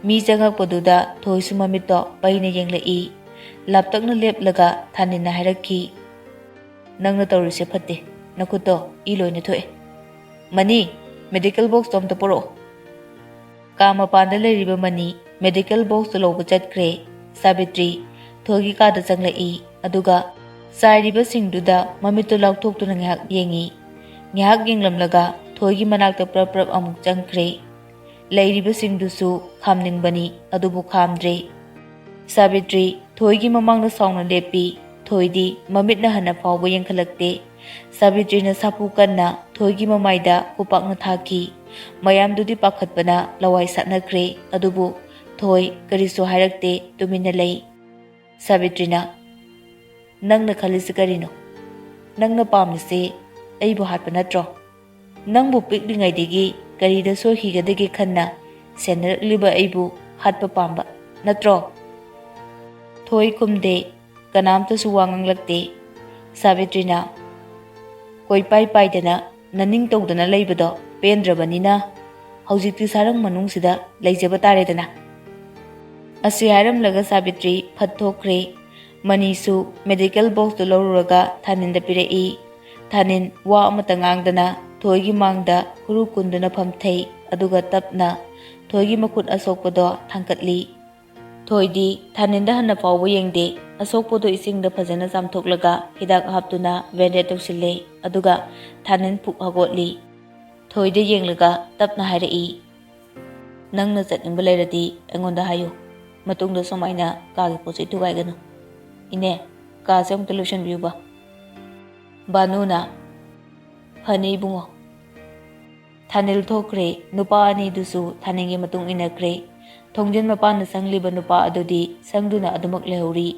Mi changakpaduda thoisu mamitto paina yenglai. Laptakna leplaga thanina hairakhi. Nangna tawrise phatte nakutto iloina thoe. Mani medical box tom to poro. Kama panda leiriba mani medical box to loba chatkre. Sabitri thogi kada changlai aduga sairiba singduda mamitto laukthoktu ngak yengi. Ngak yenglamlaga thogi manakta prap prap amuk changkre. Leiriba singdusu khamningbani adubu khamdre. Sabitri thoigi mamangna songna lepi. Thoidi mamitna hana fawba yengkhalakte. Sabitri na sapu kanna thoigi mamaida kupakna thaki. Mayamdudi pakhatpana lawai satnakre adubu thoi karisu hairakte tumina lei. Sabitri na nangna khalisi karino. Nangna pamnise aibu hatpa natro. Nangbu piklingaidigi karida sohigadagi khanna senarakliba aibu hatpa pamba natro. Thoi kumde kanamta suwangang lakte. Sabitri na koi pai pai dana naning tawdana leibado pendrabanina haujikti sarang manungsida leijaba taredana. Asi haramlaga Sabitri phathokre. Manisu medical box to loruraga thaninda pirei. Thanin wa amata ngangdana thoigi mangda huru kunduna phamthei aduga tapna thoigi makhut asokpado thangkatli. Thoidi thaninda hana fawba yengde asokpodo isingda phajana chamthoklaga hidak haptuna vended tawsille aduga thanin phuk hagotli. Thoide yenglaga tapna hairai. Nangna chatningba leiradi aingonda hayo. Matungda somaina kagi posi thugaiganu. Ine ka se amta lotion biuba. Banuna phani bungo. Thanil thokre nupa ani dusu thaningi matung inakre. Thongjin mapana sangliba nupa adudi sangduna adumak lehuri.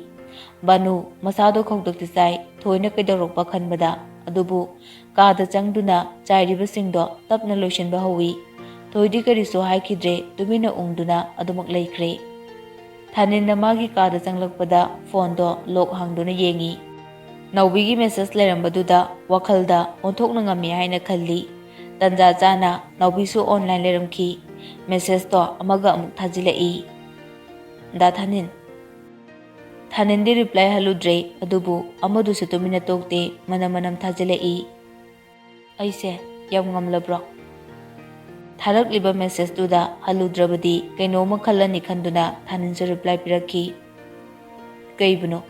Banu masado khongdokti sai thoina kaidorokpa khanbada adubu kada changduna chairiba singdo tapna lotion ba hawi. Thoidi karisu haikidre tumina ungduna adumak leikre. Thaninna magi kada changlakpada phone do lok hangduna yengi. Nawbigi message lerambaduda wakhalda onthokna ngami haina khalli. Tanja chana nawbisu online leramki. Message to amaga amuk thajilai. Da Thanin. Thanindi reply haludre adubu amadusu tumina tokte manamanam thajilai. Aise yam ngamlabro. Tharakliba message tuda haludrabadi kainoma khallani khanduna Thaninsu reply pirakhi. Kaibuno.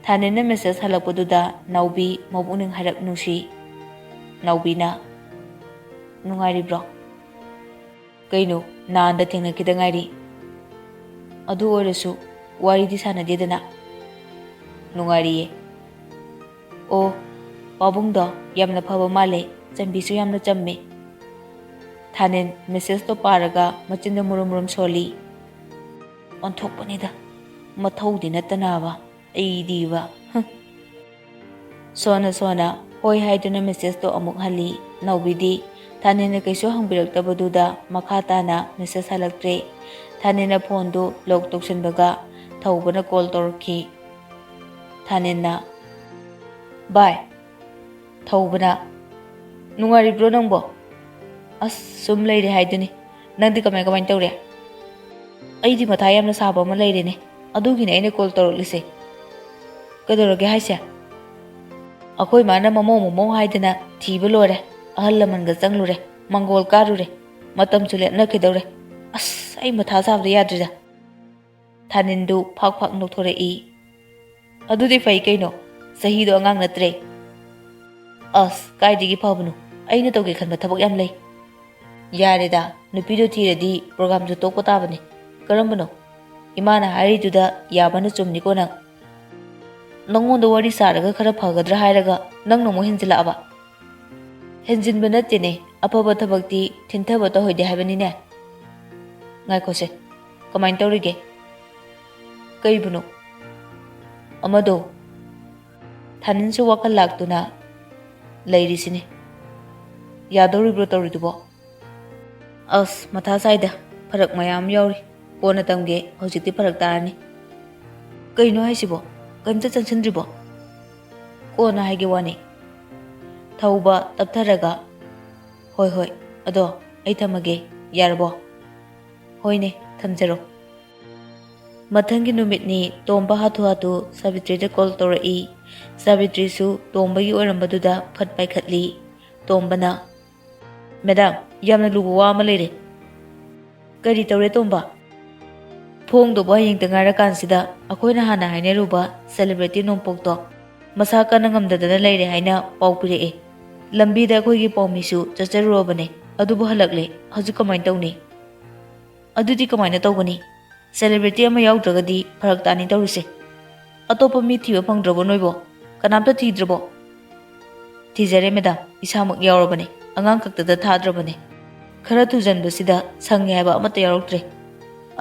Thaninna message halakpaduda nawbi mabuning harak nusi. Nawbina nungairi bro. Kaino naanda thengnakida ngairi. Adu orasu waridi sanadedana. Nungairiye. O pabungdo yamna phaba male chambisu yamna chamme. Thanin message to paraga machinda murum soli. Onthokpanida mathaudi natanaba aidiba. Sona hoi haiduna message to amuk hali nawbidi Thanina kaisu hangbiraktabaduda makhatana message halaktre. Thanina phone do lock toksinbaga thaubana call torki. Thanina bye thaubana nungaribro nangbo. As sum leire haiduni nangdi kamai tawre. Aidi matha yamna saba ma leire ne adugine aina call toroklise. Kadoroge haise akoi mana momo haidana thiba lore. Ahal lamanga changlure mangol karure matam chule nakhidore. As ai matha sabda yadrida. Thanindu phak nokthore I. Adudi fai kaino sahi do angang natre. As kaidigi phawbunu aina tawge khanba thabak yam lei. Yareda nupido thiradi program ju tokpa tabane. Karambano imana hariduda yabana chumni ko nang. Nangonda wari saraga khara phagadra hairaga nang nomo hinjila aba. Henjin banatene apaba thabakti thintaba to hoide habanine. Ngai kose kamain tawrige. Kaibuno amado ꯊꯥꯅꯤꯟꯁꯨ ꯋꯥꯈꯜ ꯂꯥꯛꯇꯨꯅ ꯂꯩꯔꯤꯁꯤꯅꯤ꯫ ꯌꯥꯗꯧꯔꯤꯕ꯭ꯔꯣ ꯇꯧꯔꯤꯗꯨꯕꯣ? ꯑꯁ ꯃꯊꯥ ꯁꯥꯏꯗ, ꯐꯔꯛ ꯃꯌꯥꯝ ꯌꯥꯎꯔꯤ, ꯀꯣꯟꯅ ꯇꯝꯒꯦ, ꯍꯧꯖꯤꯛꯇꯤ ꯐꯔꯛ ꯇꯥꯔꯅꯤ꯫ ꯀꯩꯅꯣ ꯍꯥꯏꯁꯤꯕꯣ? ꯀꯩꯝꯇ ꯆꯪꯁꯤꯟꯗ꯭ꯔꯤꯕꯣ? ꯀꯣꯟꯅ ꯍꯥꯏꯒꯦ ꯋꯥꯅꯤ꯫ ꯊꯧꯕ ꯇꯞꯊꯔꯒ, ꯍꯣꯏ ꯍꯣꯏ, ꯑꯗꯣ ꯑꯩ ꯊꯝꯃꯒꯦ, ꯌꯥꯔꯕꯣ? ꯍꯣꯏꯅꯦ, ꯊꯝꯖꯔꯣ꯫ ꯃꯊꯪꯒꯤ ꯅꯨꯃꯤꯠꯅꯤ ꯇꯣꯝꯕ ꯍꯥꯊꯨ ꯍꯥꯊꯨ ꯁꯥꯕꯤꯇ꯭ꯔꯤꯗ ꯀꯣꯜ ꯇꯧꯔꯛꯏ꯫ ꯁꯥꯕꯤꯇ꯭ꯔꯤꯁꯨ ꯇꯣꯝꯕꯒꯤ ꯑꯣꯏꯔꯝꯕꯗꯨꯗ ꯐꯠ ꯄꯥꯏꯈꯠꯂꯤ꯫ ꯇꯣꯝꯕꯅ, ꯃꯦꯗꯥꯝ, ꯌꯥꯝꯅ ꯂꯨꯕ ꯋꯥ ꯑꯃ ꯂꯩꯔꯦ꯫ ꯀꯔꯤ ꯇꯧꯔꯦ ꯇꯣꯝꯕ? ꯊꯣꯡꯗꯧꯕ ꯍꯌꯦꯡꯇ ꯉꯥꯏꯔꯀꯥꯟꯁꯤꯗ ꯑꯩꯈꯣꯏꯅ ꯍꯥꯟꯅ ꯍꯥꯏꯅꯔꯨꯕ ꯁꯦꯂꯤꯕ꯭रिꯇꯤ ꯅꯣꯡꯄꯣꯛꯇꯣ ꯃꯁꯥ ꯀꯟꯅ ꯉꯝꯗꯗꯅ ꯂꯩꯔꯦ ꯍꯥꯏꯅ ꯄꯥꯎ ꯄꯤꯔꯛꯑꯦ꯫ ꯂꯝꯕꯤꯗ ꯑꯩꯈꯣꯏꯒꯤ ꯄꯥꯎꯃꯤꯁꯨ ꯆꯠꯆꯔꯨꯔꯕꯅꯦ, ꯑꯗꯨꯕꯨ ꯍꯜꯂꯛꯂꯦ꯫ ꯍꯧꯖꯤꯛ ꯀꯃꯥꯏꯅ ꯇꯧꯅꯤ? ꯑꯗꯨꯗꯤ ꯀꯃꯥꯏꯅ ꯇꯧꯒꯅꯤ? ꯁꯦꯂꯤꯕ꯭रिꯇꯤ ꯑꯃ ꯌꯥꯎꯗ꯭ꯔꯒꯗꯤ ꯐꯔꯛ ꯇꯥꯅꯤ ꯇꯧꯔꯤꯁꯦ꯫ ꯑꯇꯣꯞꯄ ꯃꯤ ꯊꯤꯕ ꯐꯪꯗ꯭ꯔꯕꯣ ꯅꯣꯏꯕꯣ? ꯀꯅꯥꯝꯇ ꯊꯤꯗ꯭ꯔꯕꯣ? ꯊꯤꯖꯔꯦ ꯃꯦꯗꯥꯝ, ꯏꯁꯥꯃꯛ ꯌꯥꯎꯔꯕꯅꯦ, ꯑꯉꯥꯡ ꯈꯛꯇꯗ ꯊꯥꯗ꯭ꯔꯕꯅꯦ꯫ ꯈꯔ ꯊꯨꯖꯟꯕꯁꯤꯗ ꯁꯪꯉꯦ ꯍꯥꯏꯕ ꯑꯃꯠꯇ ꯌꯥꯎꯔꯛꯇ꯭ꯔꯦ꯫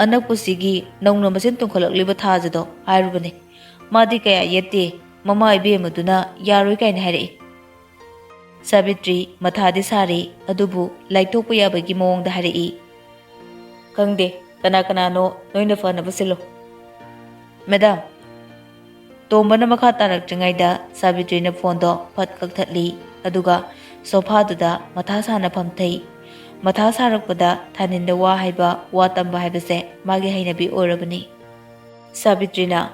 ꯑꯅꯛꯄꯁꯤꯒꯤ ꯅꯧꯅ ꯃꯁꯦꯟ ꯇꯨꯡꯈꯠꯂꯛꯂꯤꯕ ꯊꯥꯖꯗꯣ ꯍꯥꯏꯔꯨꯕꯅꯦ, ꯃꯥꯗꯤ ꯀꯌꯥ ꯌꯦꯠꯇꯦ, ꯃꯃꯥ ꯏꯕꯦꯝꯃꯗꯨꯅ ꯌꯥꯔꯣꯏ ꯀꯥꯏꯅ ꯍꯥꯏꯔꯛꯏ꯫ ꯁꯥꯕꯤꯇ꯭ꯔꯤ ꯃꯊꯥꯗꯤ ꯁꯥꯔꯤ, ꯑꯗꯨꯕꯨ ꯂꯥꯏꯊꯣꯛꯄ ꯌꯥꯕꯒꯤ ꯃꯑꯣꯡꯗ ꯍꯥꯏꯔꯛꯏ꯫ ꯈꯪꯗꯦ, ꯀꯅꯥ ꯀꯅꯥꯅꯣ ꯅꯣꯏꯅ ꯐꯅꯕ ꯁꯤꯜꯂꯣ꯫ ꯃꯦꯗꯥꯝ, ꯇꯣꯝꯕꯅ ꯃꯈꯥ ꯇꯥꯔꯛꯇ꯭ꯔꯤꯉꯩꯗ ꯁꯥꯕꯤꯇ꯭ꯔꯤꯅ ꯐꯣꯟꯗꯣ ꯐꯠ ꯀꯛꯊꯠꯂꯤ, ꯑꯗꯨꯒ ꯁꯣꯐꯥꯗꯨꯗ ꯃꯊꯥ ꯁꯥꯅ ꯐꯝꯊꯩ꯫ ꯃꯊꯥ ꯁꯥꯔꯛꯄꯗ ꯊꯥꯅꯤꯟꯗ ꯋꯥ ꯍꯥꯏꯕ, ꯋꯥ ꯇꯝꯕ ꯍꯥꯏꯕꯁꯦ ꯃꯥꯒꯤ ꯍꯩꯅꯕꯤ ꯑꯣꯏꯔꯕꯅꯤ꯫ ꯁꯥꯕꯤꯇ꯭ꯔꯤꯅ,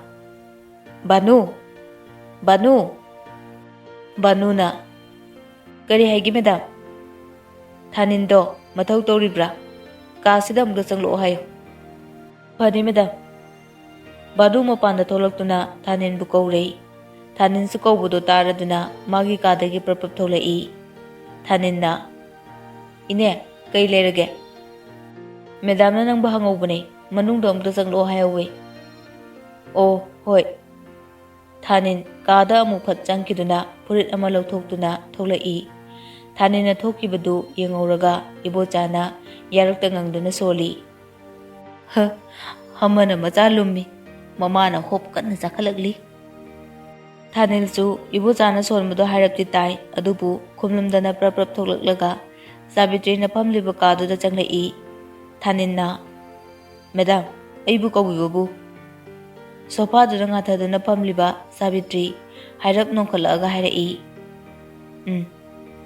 ꯕꯥꯅꯨ, ꯕꯥꯅꯨ꯫ ꯕꯥꯅꯨꯅ, ꯀꯔꯤ ꯍꯥꯏꯒꯦ ꯃꯦꯗꯥꯝ? ꯊꯥꯅꯤꯟꯗꯣ ꯃꯊꯧ ꯇꯧꯔꯤꯕ꯭ꯔꯥ? ꯀꯥꯁꯤꯗ ꯑꯃꯨꯛꯇ ꯆꯪꯂꯛꯑꯣ ꯍꯥꯏꯌꯨ꯫ ꯐꯅꯤ ꯃꯦꯗꯥꯝ꯫ ꯕꯥꯅꯨ ꯃꯄꯥꯟꯗ ꯊꯣꯛꯂꯛꯇꯨꯅ ꯊꯥꯅꯤꯟꯕꯨ ꯀꯧꯔꯦ꯫ ꯊꯥꯅꯤꯟꯁꯨ ꯀꯧꯕꯗꯣ ꯇꯥꯔꯗꯨꯅ ꯃꯥꯒꯤ ꯀꯥꯗꯒꯤ ꯄ꯭ꯔꯞ ꯊꯣꯛꯂꯛꯏ꯫ ꯊꯥꯅꯤꯟꯅ, ꯏꯅꯦ, ꯀꯩ ꯂꯩꯔꯒꯦ? ꯃꯦꯗꯥꯝꯅ ꯅꯪꯕꯨ ꯍꯪꯍꯧꯕꯅꯦ, ꯃꯅꯨꯡꯗ ꯑꯃꯨꯛꯇ ꯆꯪꯂꯛꯑꯣ ꯍꯥꯏꯍꯧꯋꯦ꯫ ꯑꯣ ꯍꯣꯏ꯫ ꯊꯥꯅꯤꯟ ꯀꯥꯗ ꯑꯃꯨꯛ ꯐꯠ ꯆꯪꯈꯤꯗꯨꯅ ꯐꯨꯔꯤꯠ ꯑꯃ ꯂꯧꯊꯣꯛꯇꯨꯅ ꯊꯣꯛꯂꯛꯏ꯫ ꯊꯥꯅꯤꯟꯅ ꯊꯣꯛꯈꯤꯕꯗꯨ ꯌꯦꯡꯍꯧꯔꯒ ꯏꯕꯣꯆꯥꯅ ꯌꯥꯔꯛꯇ ꯉꯪꯗꯨꯅ ꯁꯣꯜꯂꯤ꯫ ꯑꯃꯅ ꯃꯆꯥ ꯂꯨꯝꯃꯤ, ꯃꯃꯥꯅ ꯍꯣꯞ ꯀꯟꯅ ꯆꯥꯈꯠꯂꯛꯂꯤ꯫ ꯊꯥꯅꯤꯜꯁꯨ ꯏꯕꯣꯆꯥꯅ ꯁꯣꯟꯕꯗꯣ ꯍꯥꯏꯔꯞꯇꯤ ꯇꯥꯏ, ꯑꯗꯨꯕꯨ ꯈꯨꯝꯂꯝꯗꯅ ꯄ꯭ꯔꯞ ꯊꯣꯛꯂꯛꯂꯒ ꯁꯥꯕꯤꯇ꯭ꯔꯤꯅ ꯐꯝꯂꯤꯕ ꯀꯥꯗꯨꯗ ꯆꯪꯂꯛꯏ꯫ ꯊꯥꯅꯤꯟꯅ, ꯃꯦꯗꯥꯝ, ꯑꯩꯕꯨ ꯀꯧꯕꯤꯕꯕꯨ? ꯁꯣꯐꯥꯗꯨꯗ ꯉꯥꯊꯗꯨꯅ ꯐꯝꯂꯤꯕ ꯁꯥꯕꯤꯇ꯭ꯔꯤ ꯍꯥꯏꯔꯞ ꯅꯣꯡꯈꯠꯂꯛꯑꯒ ꯍꯥꯏꯔꯛꯏ꯫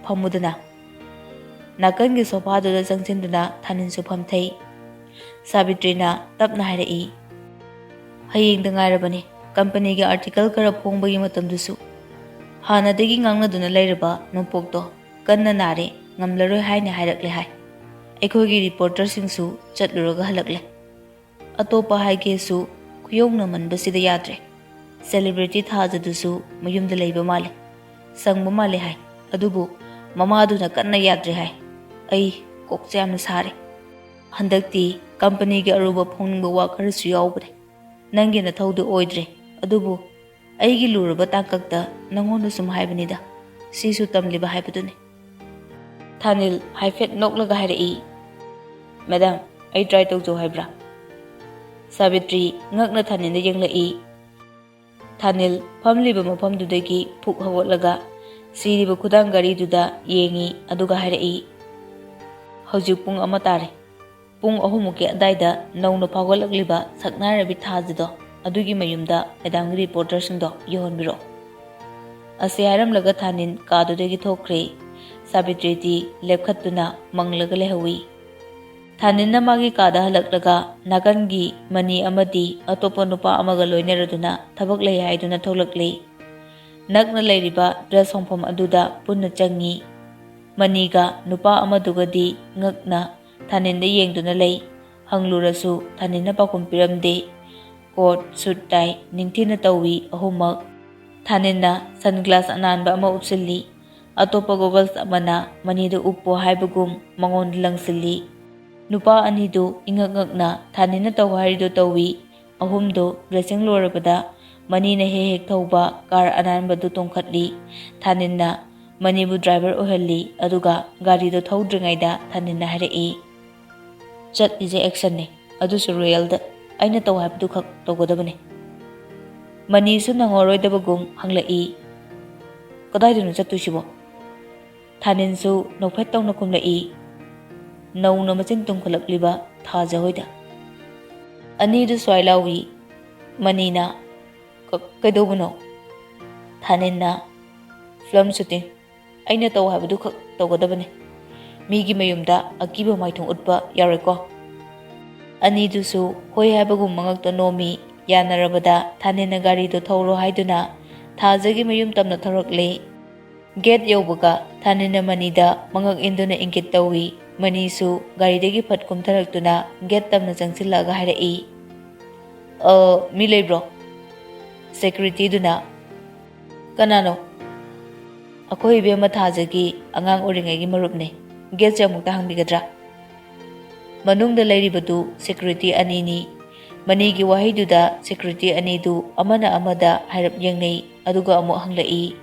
ꯐꯝꯃꯨꯗꯅ꯫ ꯅꯥꯀꯟꯒꯤ ꯁꯣꯐꯥꯗꯨꯗ ꯆꯪꯁꯤꯟꯗꯨꯅ ꯊꯥꯅꯤꯟꯁꯨ ꯐꯝꯊꯩ꯫ ꯁꯥꯕꯤꯇ꯭ꯔꯤꯅ ꯇꯞꯅ ꯍꯥꯏꯔꯛꯏ꯫ ꯍꯌꯦꯡꯗ ꯉꯥꯏꯔꯕꯅꯤ, ꯀꯝꯄꯅꯤꯒꯤ ꯑꯥꯔꯇꯤꯀꯜ ꯈꯔ ꯐꯣꯡꯕꯒꯤ ꯃꯇꯝꯗꯨꯁꯨ꯫ ꯍꯥꯟꯅꯗꯒꯤ ꯉꯥꯡꯅꯗꯨꯅ ꯂꯩꯔꯕ ꯅꯣꯡꯄꯣꯛꯇꯣ ꯀꯟꯅ ꯅꯥꯔꯦ, ꯉꯝꯂꯔꯣꯏ ꯍꯥꯏꯅ ꯍꯥꯏꯔꯛꯂꯦ ꯍꯥꯏ꯫ ꯑꯩꯈꯣꯏꯒꯤ ꯔꯤꯄꯣꯔꯇꯔꯁꯤꯡꯁꯨ ꯆꯠꯂꯨꯔꯒ ꯍꯜꯂꯛꯂꯦ꯫ ꯑꯇꯣꯞꯄ ꯍꯥꯏꯒꯦꯁꯨ ꯈꯨꯌꯧꯅꯃꯟꯕꯁꯤꯗ ꯌꯥꯗ꯭ꯔꯦ꯫ ꯁꯦꯂꯤꯕ꯭रिꯇꯤ ꯊꯥꯖꯗꯨꯁꯨ ꯃꯌꯨꯝꯗ ꯂꯩꯕ ꯃꯥꯜꯂꯦ, ꯁꯪꯕ ꯃꯥꯜꯂꯦ ꯍꯥꯏ, ꯑꯗꯨꯕꯨ ꯃꯃꯥꯗꯨꯅ ꯀꯟꯅ ꯌꯥꯗ꯭ꯔꯦ ꯍꯥꯏ꯫ ꯑꯩ ꯀꯣꯛꯁꯦ ꯌꯥꯝꯅ ꯁꯥꯔꯦ꯫ ꯍꯟꯗꯛꯇꯤ ꯀꯝꯄꯅꯤꯒꯤ ꯑꯔꯨꯕ ꯐꯣꯡꯅꯤꯡꯕ ꯋꯥ ꯈꯔꯁꯨ ꯌꯥꯎꯕꯅꯦ꯫ ꯅꯪꯒꯤ ꯅꯊꯧꯗꯨ ꯑꯣꯏꯗ꯭ꯔꯦ, ꯑꯗꯨꯕꯨ ꯑꯩꯒꯤ ꯂꯨꯔꯕ ꯇꯥꯡꯀꯛꯇ ꯅꯪꯉꯣꯟꯗ ꯁꯨꯝ ꯍꯥꯏꯕꯅꯤꯗ, ꯁꯤꯁꯨ ꯇꯝꯂꯤꯕ ꯍꯥꯏꯕꯗꯨꯅꯤ꯫ ꯊꯥꯅꯤꯜ ꯍꯥꯏꯐꯦꯠ ꯅꯣꯛꯂꯒ ꯍꯥꯏꯔꯛꯏ꯫ ꯃꯦꯗꯥꯝ, ꯑꯩ ꯇ꯭ꯔꯥꯏ ꯇꯧꯖꯧ ꯍꯥꯏꯕ꯭ꯔꯥ? ꯁꯥꯕꯤꯇ꯭ꯔꯤ ꯉꯛꯅ ꯊꯥꯅꯤꯜꯗ ꯌꯦꯡꯂꯛꯏ꯫ ꯊꯥꯅꯤꯜ ꯐꯝꯂꯤꯕ ꯃꯐꯝꯗꯨꯗꯒꯤ ꯐꯨꯛ ꯍꯧꯒꯠꯂꯒ ꯁꯤꯔꯤꯕ ꯈꯨꯗꯥꯡ ꯒꯥꯔꯤꯗꯨꯗ ꯌꯦꯡꯉꯤ, ꯑꯗꯨꯒ ꯍꯥꯏꯔꯛꯏ꯫ ꯍꯧꯖꯤꯛ ꯄꯨꯡ 1 ꯇꯥꯔꯦ꯫ ꯄꯨꯡ 3ꯃꯨꯛꯀꯤ ꯑꯗꯥꯏꯗ ꯅꯧꯅ ꯐꯥꯎꯒꯠꯂꯛꯂꯤꯕ ꯁꯛꯅꯥꯏꯔꯕꯤ ꯊꯥꯖꯗꯣ ꯑꯗꯨꯒꯤ ꯃꯌꯨꯝꯗ ꯃꯦꯗꯥꯝꯒꯤ ꯔꯤꯄꯣꯔꯇꯔꯁꯤꯡꯗꯣ ꯌꯧꯍꯟꯕꯤꯔꯛꯑꯣ꯫ ꯑꯁꯤ ꯍꯥꯏꯔꯝꯂꯒ ꯊꯥꯅꯤꯟ ꯀꯥꯗꯨꯗꯒꯤ ꯊꯣꯛꯈ꯭ꯔꯦ꯫ ꯁꯥꯕꯤꯇ꯭ꯔꯤꯗꯤ ꯂꯦꯞꯈꯠꯇꯨꯅ ꯃꯪꯂꯒ ꯂꯩꯍꯧꯏ꯫ ꯊꯥꯅꯤꯟꯅ ꯃꯥꯒꯤ ꯀꯥꯗ ꯍꯜꯂꯛꯂꯒ ꯅꯥꯀꯟꯒꯤ ꯃꯅꯤ ꯑꯃꯗꯤ ꯑꯇꯣꯞꯄ ꯅꯨꯄꯥ ꯑꯃꯒ ꯂꯣꯏꯅꯔꯗꯨꯅ ꯊꯕꯛ ꯂꯩ ꯍꯥꯏꯗꯨꯅ ꯊꯣꯛꯂꯛꯂꯦ꯫ ꯅꯛꯅ ꯂꯩꯔꯤꯕ ꯗ꯭ꯔꯦꯁ ꯍꯣꯡꯐꯝ ꯑꯗꯨꯗ ꯄꯨꯟꯅ ꯆꯪꯉꯤ꯫ ꯃꯅꯤꯒ ꯅꯨꯄꯥ ꯑꯃꯗꯨꯒꯗꯤ ꯉꯛꯅ ꯊꯥꯅꯤꯟꯗ ꯌꯦꯡꯗꯨꯅ ꯂꯩ꯫ ꯍꯪꯂꯨꯔꯁꯨ ꯊꯥꯅꯤꯟꯅ ꯄꯥꯎꯈꯨꯝ ꯄꯤꯔꯝꯗꯦ꯫ ꯀꯣꯠ, ꯁꯨꯠ, ꯇꯥꯏ ꯅꯤꯡꯊꯤꯅ ꯇꯧꯏ ꯑꯍꯨꯝꯃꯛ꯫ ꯊꯥꯅꯤꯟꯅ ꯁꯟꯒ꯭ꯂꯥꯁ ꯑꯅꯥꯟꯕ ꯑꯃ ꯎꯞꯁꯤꯜꯂꯤ꯫ ꯑꯇꯣꯞꯄ ꯒꯣꯒꯜꯁ ꯑꯃꯅ ꯃꯅꯤꯗ ꯎꯞꯄꯣ ꯍꯥꯏꯕꯒꯨꯝ ꯃꯉꯣꯟꯗ ꯂꯪꯁꯤꯜꯂꯤ꯫ ꯅꯨꯄꯥ ꯑꯅꯤꯗꯨ ꯏꯉꯛ ꯉꯛꯅ ꯊꯥꯅꯤꯟꯅ ꯇꯧ ꯍꯥꯏꯔꯤꯗꯨ ꯇꯧꯏ꯫ ꯑꯍꯨꯝꯗꯨ ꯗ꯭ꯔꯦꯁꯤꯡ ꯂꯣꯏꯔꯕꯗ ꯃꯅꯤꯅ ꯍꯦꯛ ꯍꯦꯛ ꯊꯧꯕ ꯀꯥꯔ ꯑꯅꯥꯟꯕꯗꯨ ꯇꯣꯡꯈꯠꯂꯤ꯫ ꯊꯥꯅꯤꯟꯅ ꯃꯅꯤꯕꯨ ꯗ꯭ꯔꯥꯏꯚꯔ ꯑꯣꯏꯍꯜꯂꯤ, ꯑꯗꯨꯒ ꯒꯥꯔꯤꯗꯨ ꯊꯧꯗ꯭ꯔꯤꯉꯩꯗ ꯊꯥꯅꯤꯟꯅ ꯍꯥꯏꯔꯛꯏ꯫ ꯆꯠꯂꯤꯁꯦ ꯑꯦꯛꯁꯟꯅꯦ, ꯑꯗꯨꯁꯨ ꯔꯤꯌꯦꯜꯗ꯫ ꯑꯩꯅ ꯇꯧ ꯍꯥꯏꯕꯗꯨ ꯈꯛ ꯇꯧꯒꯗꯕꯅꯦ꯫ ꯃꯅꯤꯁꯨ ꯅꯪꯉꯔꯣꯏꯗꯕꯒꯨꯝ ꯍꯪꯂꯛꯏ꯫ ꯀꯗꯥꯏꯗꯅꯣ ꯆꯠꯇꯣꯏꯁꯤꯕꯣ? ꯊꯥꯅꯤꯟꯁꯨ ꯅꯣꯛꯐꯦꯠ ꯇꯧꯅ ꯈꯨꯝꯂꯛꯏ ꯅꯧꯅ ꯃꯆꯤꯟ ꯇꯨꯝꯈꯠꯂꯛꯂꯤꯕ ꯊꯥꯖ ꯍꯣꯏꯗ꯫ ꯑꯅꯤꯗꯨ ꯁ꯭ꯋꯥꯏ ꯂꯥꯎꯏ ꯃꯅꯤꯅ ꯀꯩꯗꯧꯕꯅꯣ? ꯊꯥꯅꯤꯟꯅ ꯐꯤꯂꯝ ꯁꯨꯇꯤꯡ ꯑꯩꯅ ꯇꯧ ꯍꯥꯏꯕꯗꯨ ꯈꯛ ꯇꯧꯒꯗꯕꯅꯤ, ꯃꯤꯒꯤ ꯃꯌꯨꯝꯗ ꯑꯀꯤꯕ ꯃꯥꯏꯊꯣꯡ ꯎꯠꯄ ꯌꯥꯔꯣꯏꯀꯣ? ꯑꯅꯤꯗꯨꯁꯨ ꯍꯣꯏ ꯍꯥꯏꯕꯒꯨꯝ ꯃꯉꯛꯇ ꯅꯣꯝꯃꯤ꯫ ꯌꯥꯅꯔꯕꯗ ꯊꯥꯅꯤꯟꯅ ꯒꯥꯔꯤꯗꯣ ꯊꯧꯔꯣ ꯍꯥꯏꯗꯨꯅ ꯊꯥꯖꯒꯤ ꯃꯌꯨꯝ ꯇꯝꯅ ꯊꯧꯔꯛꯂꯦ꯫ ꯒꯦꯠ ꯌꯧꯕꯒ ꯊꯥꯅꯤꯟꯅ ꯃꯅꯤꯗ ꯃꯉꯛ ꯏꯟꯗꯨꯅ ꯏꯪꯒꯤꯠ ꯇꯧꯏ꯫ ꯃꯅꯤꯁꯨ ꯒꯥꯔꯤꯗꯒꯤ ꯐꯠ ꯀꯨꯝꯊꯔꯛꯇꯨꯅ ꯒꯦꯠ ꯇꯝꯅ ꯆꯪꯁꯤꯜꯂꯛꯑꯒ ꯍꯥꯏꯔꯛꯏ, ꯃꯤ ꯂꯩꯕ꯭ꯔꯣ? ꯁꯦꯀ꯭ꯌꯨꯔꯤꯇꯤꯗꯨꯅ ꯀꯅꯥꯅꯣ? ꯑꯩꯈꯣꯏ ꯏꯕꯦꯝꯃ ꯊꯥꯖꯒꯤ ꯑꯉꯥꯡ ꯑꯣꯏꯔꯤꯉꯩꯒꯤ ꯃꯔꯨꯞꯅꯦ, ꯒꯦꯠꯁꯦ ꯑꯃꯨꯛꯇ ꯍꯥꯡꯕꯤꯒꯗ꯭ꯔꯥ? ꯃꯅꯨꯡꯗ ꯂꯩꯔꯤꯕꯗꯨ ꯁꯦꯀ꯭ꯌꯨꯔꯤꯇꯤ ꯑꯅꯤꯅꯤ꯫ ꯃꯅꯤꯒꯤ ꯋꯥꯍꯩꯗꯨꯗ ꯁꯦꯀ꯭ꯌꯨꯔꯤꯇꯤ ꯑꯅꯤꯗꯨ ꯑꯃꯅ ꯑꯃꯗ ꯍꯥꯏꯔꯞ ꯌꯦꯡꯅꯩ, ꯑꯗꯨꯒ ꯑꯃꯨꯛ ꯍꯪꯂꯛꯏ,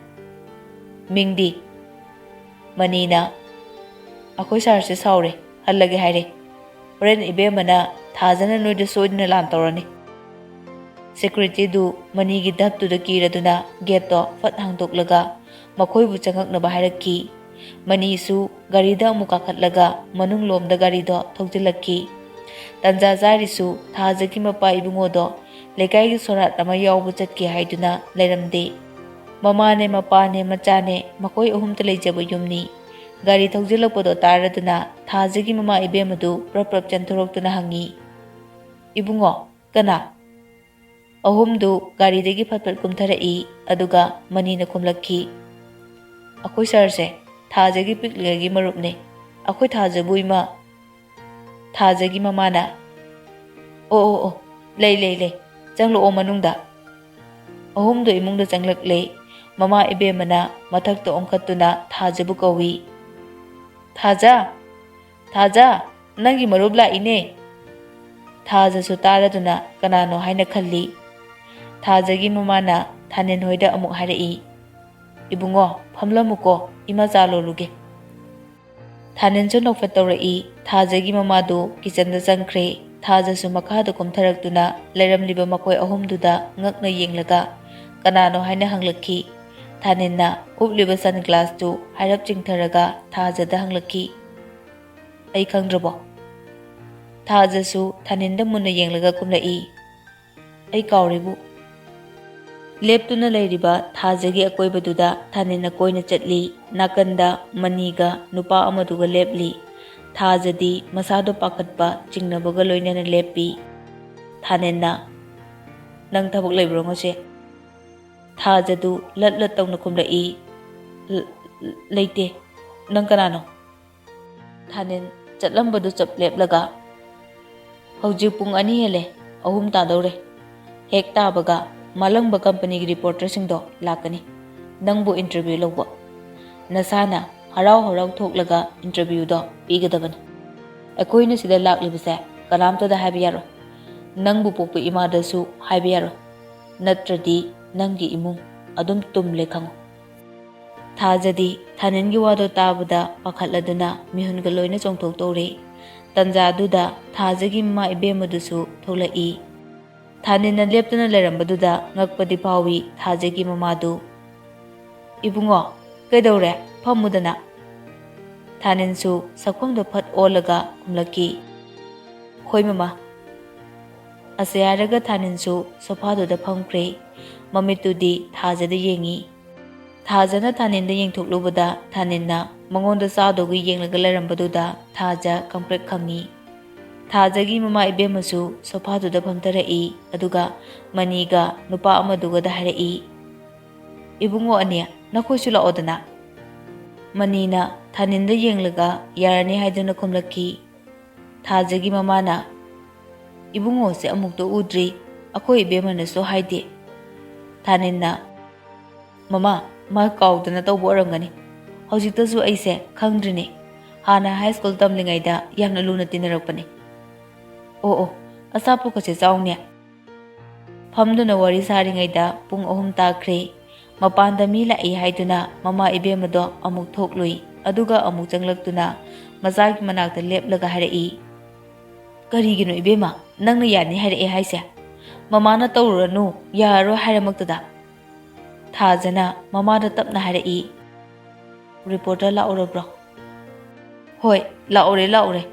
ꯃꯤꯡꯗꯤ? ꯃꯅꯤꯅ ꯑꯩꯈꯣꯏ ꯁꯥꯔꯁꯦ ꯁꯥꯎꯔꯦ, ꯍꯜꯂꯒꯦ ꯍꯥꯏꯔꯦ, ꯍꯣꯔꯦꯟ ꯏꯕꯦꯝꯃꯅ ꯊꯥꯖꯅ ꯅꯣꯏꯗ ꯁꯣꯏꯗꯅ ꯂꯥꯟ ꯇꯧꯔꯅꯤ꯫ ꯁꯦꯀ꯭ꯌꯨꯔꯤꯇꯤꯗꯨ ꯃꯅꯤꯒꯤ ꯙꯞꯇꯨꯗ ꯀꯤꯔꯗꯨꯅ ꯒꯦꯠꯇꯣ ꯐꯠ ꯍꯥꯡꯗꯣꯛꯂꯒ ꯃꯈꯣꯏꯕꯨ ꯆꯪꯉꯛꯅꯕ ꯍꯥꯏꯔꯛꯈꯤ꯫ ꯃꯅꯤꯁꯨ ꯒꯥꯔꯤꯗ ꯑꯃꯨꯛ ꯀꯥꯈꯠꯂꯒ ꯃꯅꯨꯡꯂꯣꯝꯗ ꯒꯥꯔꯤꯗꯣ ꯊꯧꯖꯤꯜꯂꯛꯈꯤ꯫ ꯇꯟꯖꯥ ꯆꯥꯔꯤꯁꯨ ꯊꯥꯖꯒꯤ ꯃꯄꯥ ꯏꯕꯨꯡꯉꯣꯗꯣ ꯂꯩꯀꯥꯏꯒꯤ ꯁꯣꯔꯥꯠ ꯑꯃ ꯌꯥꯎꯕ ꯆꯠꯀꯦ ꯍꯥꯏꯗꯨꯅ ꯂꯩꯔꯝꯗꯦ꯫ ꯃꯃꯥꯅꯦ ꯃꯄꯥꯅꯦ ꯃꯆꯥꯅꯦ ꯃꯈꯣꯏ ꯑꯍꯨꯝꯇ ꯂꯩꯖꯕ ꯌꯨꯝꯅꯤ꯫ ꯒꯥꯔꯤ ꯊꯧꯖꯤꯜꯂꯛꯄꯗꯣ ꯇꯥꯔꯗꯨꯅ ꯊꯥꯖꯒꯤ ꯃꯃꯥ ꯏꯕꯦꯝꯃꯗꯨ ꯄ꯭ꯔꯞ ꯄ꯭ꯔꯞ ꯆꯦꯟꯊꯣꯔꯛꯇꯨꯅ ꯍꯪꯉꯤ, ꯏꯕꯨꯡꯉꯣ ꯀꯅꯥ? ꯑꯍꯨꯝꯗꯨ ꯒꯥꯔꯤꯗꯒꯤ ꯐꯠ ꯐꯠ ꯀꯨꯝꯊꯔꯛꯏ, ꯑꯗꯨꯒ ꯃꯅꯤꯅ ꯈꯨꯝꯂꯛꯈꯤ, ꯑꯩꯈꯣꯏ ꯁꯥꯔꯁꯦ ꯊꯥꯖꯒꯤ ꯄꯤꯛꯂꯤꯉꯩꯒꯤ ꯃꯔꯨꯞꯅꯦ, ꯑꯩꯈꯣꯏ ꯊꯥꯖꯕꯨ ꯏꯃꯥ꯫ ꯊꯥꯖꯒꯤ ꯃꯃꯥꯅ ꯑꯣ ꯂꯩ ꯆꯪꯂꯛꯑꯣ ꯃꯅꯨꯡꯗ꯫ ꯑꯍꯨꯝꯗꯨ ꯏꯃꯨꯡꯗ ꯆꯪꯂꯛꯂꯦ꯫ ꯃꯃꯥ ꯏꯕꯦꯝꯃꯅ ꯃꯊꯛꯇ ꯑꯣꯟꯈꯠꯇꯨꯅ ꯊꯥꯖꯕꯨ ꯀꯧꯏ, ꯊꯥꯖ ꯅꯪꯒꯤ ꯃꯔꯨꯞ ꯂꯥꯛꯏꯅꯦ꯫ ꯊꯥꯖꯁꯨ ꯇꯥꯔꯗꯨꯅ ꯀꯅꯥꯅꯣ ꯍꯥꯏꯅ ꯈꯜꯂꯤ꯫ ꯊꯥꯖꯒꯤ ꯃꯃꯥꯅ ꯊꯥꯅꯤꯟ ꯍꯣꯏꯗ ꯑꯃꯨꯛ ꯍꯥꯏꯔꯛꯏ, ꯏꯕꯨꯡꯉꯣ ꯐꯝꯂꯝꯃꯨꯀꯣ, ꯏꯃꯥ ꯆꯥ ꯂꯣꯜꯂꯨꯒꯦ꯫ ꯊꯥꯅꯤꯟꯁꯨ ꯅꯣꯛꯐꯦꯠ ꯇꯧꯔꯛꯏ꯫ ꯊꯥꯖꯒꯤ ꯃꯃꯥꯗꯨ ꯀꯤꯆꯟꯗ ꯆꯪꯈ꯭ꯔꯦ꯫ ꯊꯥꯖꯁꯨ ꯃꯈꯥꯗ ꯀꯨꯝꯊꯔꯛꯇꯨꯅ ꯂꯩꯔꯝꯂꯤꯕ ꯃꯈꯣꯏ ꯑꯍꯨꯝꯗꯨꯗ ꯉꯛꯅ ꯌꯦꯡꯂꯒ ꯀꯅꯥꯅꯣ ꯍꯥꯏꯅ ꯍꯪꯂꯛꯈꯤ꯫ ꯊꯥꯅꯤꯟꯅ ꯎꯞꯂꯤꯕ ꯁꯟ ꯒ꯭ꯂꯥꯁꯇꯨ ꯍꯥꯏꯔꯞ ꯆꯤꯡꯊꯔꯒ ꯊꯥꯖꯗ ꯍꯪꯂꯛꯈꯤ, ꯑꯩ ꯈꯪꯗ꯭ꯔꯕꯣ? ꯊꯥꯖꯁꯨ ꯊꯥꯅꯤꯟꯗ ꯃꯨꯟꯅ ꯌꯦꯡꯂꯒ ꯈꯨꯝꯂꯛꯏ, ꯑꯩ ꯀꯥꯎꯔꯦꯕꯨ꯫ ꯂꯦꯞꯇꯨꯅ ꯂꯩꯔꯤꯕ ꯊꯥꯖꯒꯤ ꯑꯀꯣꯏꯕꯗꯨꯗ ꯊꯥꯅꯤꯟꯅ ꯀꯣꯏꯅ ꯆꯠꯂꯤ꯫ ꯅꯥꯀꯟꯗ ꯃꯅꯤꯒ ꯅꯨꯄꯥ ꯑꯃꯗꯨꯒ ꯂꯦꯞꯂꯤ꯫ ꯊꯥꯖꯗꯤ ꯃꯁꯥꯗꯣ ꯄꯥꯈꯠꯄ ꯆꯤꯡꯅꯕꯒ ꯂꯣꯏꯅꯅ ꯂꯦꯞꯄꯤ꯫ ꯊꯥꯅꯤꯟꯅ ꯅꯪ ꯊꯕꯛ ꯂꯩꯕ꯭ꯔꯣ ꯉꯁꯤ? ꯊꯥꯖꯗꯨ ꯂꯠ ꯇꯧꯅ ꯈꯨꯝꯂꯛꯏ, ꯂꯩꯇꯦ, ꯅꯪ ꯀꯅꯥꯅꯣ? ꯊꯥꯅꯤꯟ ꯆꯠꯂꯝꯕꯗꯨ ꯆꯞ ꯂꯦꯞꯂꯒ ꯍꯧꯖꯤꯛ ꯄꯨꯡ 2 ꯍꯦꯜꯂꯦ, 3 ꯇꯥꯗꯧꯔꯦ, ꯍꯦꯛ ꯇꯥꯕꯒ ꯃꯥꯂꯪꯕ ꯀꯝꯄꯅꯤꯒꯤ ꯔꯤꯄꯣꯔꯇꯔꯁꯤꯡꯗꯣ ꯂꯥꯛꯀꯅꯤ ꯅꯪꯕꯨ ꯏꯟꯇꯔꯚ꯭ꯌꯨ ꯂꯧꯕ꯫ ꯅꯁꯥꯅ ꯍꯔꯥꯎ ꯍꯔꯥꯎ ꯊꯣꯛꯂꯒ ꯏꯟꯇꯔꯚ꯭ꯌꯨꯗꯣ ꯄꯤꯒꯗꯕꯅꯤ꯫ ꯑꯩꯈꯣꯏꯅ ꯁꯤꯗ ꯂꯥꯛꯂꯤꯕꯁꯦ ꯀꯅꯥꯝꯇꯗ ꯍꯥꯏꯕ ꯌꯥꯔꯣꯏ, ꯅꯪꯕꯨ ꯄꯣꯛꯄ ꯏꯃꯥꯗꯁꯨ ꯍꯥꯏꯕ ꯌꯥꯔꯣꯏ, ꯅꯠꯇ꯭ꯔꯗꯤ ꯅꯪꯒꯤ ꯏꯃꯨꯡ ꯑꯗꯨꯝ ꯇꯨꯝꯂꯦ ꯈꯪꯉꯨ꯫ ꯊꯥꯖꯗꯤ ꯊꯥꯅꯤꯟꯒꯤ ꯋꯥꯗꯣ ꯇꯥꯕꯗ ꯄꯥꯈꯠꯂꯗꯨꯅ ꯃꯤꯍꯨꯟꯒ ꯂꯣꯏꯅ ꯆꯣꯡꯊꯣꯛꯇꯧꯔꯦ꯫ ꯇꯟꯖꯥꯗꯨꯗ ꯊꯥꯖꯒꯤ ꯃꯃꯥ ꯏꯕꯦꯝꯃꯗꯨꯁꯨ ꯊꯣꯛꯂꯛꯏ꯫ ꯊꯥꯅꯤꯟꯅ ꯂꯦꯞꯇꯨꯅ ꯂꯩꯔꯝꯕꯗꯨꯗ ꯉꯛꯄꯗꯤ ꯐꯥꯎꯏ ꯊꯥꯖꯒꯤ ꯃꯃꯥꯗꯨ꯫ ꯏꯕꯨꯡꯉꯣ ꯀꯩꯗꯧꯔꯦ, ꯐꯝꯃꯨꯗꯅ꯫ ꯊꯥꯅꯤꯟꯁꯨ ꯁꯛꯐꯝꯗꯣ ꯐꯠ ꯑꯣꯜꯂꯒ ꯈꯨꯝꯂꯛꯈꯤ, ꯍꯣꯏ ꯃꯃꯥ꯫ ꯑꯁꯦ ꯍꯥꯏꯔꯒ ꯊꯥꯅꯤꯟꯁꯨ ꯁꯣꯐꯥꯗꯨꯗ ꯐꯝꯈ꯭ꯔꯦ꯫ ꯃꯃꯤꯠꯇꯨꯗꯤ ꯊꯥꯖꯗ ꯌꯦꯡꯉꯤ꯫ ꯊꯥꯖꯅ ꯊꯥꯅꯤꯟꯗ ꯌꯦꯡꯊꯣꯛꯂꯨꯕꯗ ꯊꯥꯅꯤꯟꯅ ꯃꯉꯣꯟꯗ ꯆꯥꯗꯧꯒꯤ ꯌꯦꯡꯂꯒ ꯂꯩꯔꯝꯕꯗꯨꯗ ꯊꯥꯖ ꯀꯪꯄ꯭ꯔꯦꯛ ꯈꯪꯉꯤ꯫ ꯊꯥꯖꯒꯤ ꯃꯃꯥ ꯏꯕꯦꯝꯃꯁꯨ ꯁꯣꯐꯥꯗꯨꯗ ꯐꯝꯊꯔꯛꯏ, ꯑꯗꯨꯒ ꯃꯅꯤꯒ ꯅꯨꯄꯥ ꯑꯃꯗꯨꯒꯗ ꯍꯥꯏꯔꯛꯏ, ꯏꯕꯨꯡꯉꯣ ꯑꯅꯤ ꯅꯈꯣꯏꯁꯨ ꯂꯥꯛꯑꯣꯗꯅ꯫ ꯃꯅꯤꯅ ꯊꯥꯅꯤꯟꯗ ꯌꯦꯡꯂꯒ ꯌꯥꯔꯅꯤ ꯍꯥꯏꯗꯨꯅ ꯈꯨꯝꯂꯛꯈꯤ꯫ ꯊꯥꯖꯒꯤ ꯃꯃꯥꯅ ꯏꯕꯨꯡꯉꯣꯁꯦ ꯑꯃꯨꯛꯇ ꯎꯗ꯭ꯔꯤ, ꯑꯩꯈꯣꯏ ꯏꯕꯦꯝꯃꯅꯁꯨ ꯍꯥꯏꯗꯦ꯫ ꯊꯥꯅꯤꯟꯅ ꯃꯃꯥ ꯃꯥ ꯀꯥꯎꯗꯅ ꯇꯧꯕ ꯑꯣꯏꯔꯝꯒꯅꯤ, ꯍꯧꯖꯤꯛꯇꯁꯨ ꯑꯩꯁꯦ ꯈꯪꯗ꯭ꯔꯤꯅꯦ, ꯍꯥꯟꯅ ꯍꯥꯏ ꯁ꯭ꯀꯨꯜ ꯇꯝꯂꯤꯉꯩꯗ ꯌꯥꯝꯅ ꯂꯨꯅ ꯇꯤꯟꯅꯔꯛꯄꯅꯦ꯫ ꯑꯣ ꯑꯆꯥꯄꯣꯠꯀꯁꯦ ꯆꯥꯎꯅꯦ꯫ ꯐꯝꯗꯨꯅ ꯋꯥꯔꯤ ꯁꯥꯔꯤꯉꯩꯗ ꯄꯨꯡ 3 ꯇꯥꯈ꯭ꯔꯦ꯫ ꯃꯄꯥꯟꯗ ꯃꯤ ꯂꯥꯛꯏ ꯍꯥꯏꯗꯨꯅ ꯃꯃꯥ ꯏꯕꯦꯝꯃꯗꯣ ꯑꯃꯨꯛ ꯊꯣꯛꯂꯨꯏ, ꯑꯗꯨꯒ ꯑꯃꯨꯛ ꯆꯪꯂꯛꯇꯨꯅ ꯃꯆꯥꯒꯤ ꯃꯅꯥꯛꯇ ꯂꯦꯞꯂꯒ ꯍꯥꯏꯔꯛꯏ, ꯀꯔꯤꯒꯤꯅꯣ ꯏꯕꯦꯝꯃ ꯅꯪꯅ ꯌꯥꯅꯤ ꯍꯥꯏꯔꯛꯑꯦ ꯍꯥꯏꯁꯦ? ꯃꯃꯥꯅ ꯇꯧꯔꯨꯔꯅꯨ ꯌꯥꯔꯔꯣꯏ ꯍꯥꯏꯔꯃꯛꯇꯗ꯫ ꯊꯥꯖꯅ ꯃꯃꯥꯗ ꯇꯞꯅ ꯍꯥꯏꯔꯛꯏ꯫ ꯔꯤꯄꯣꯔꯇꯔ ꯂꯥꯛꯎꯔꯕ꯭ꯔꯣ? ꯍꯣꯏ, ꯂꯥꯛꯎꯔꯦ꯫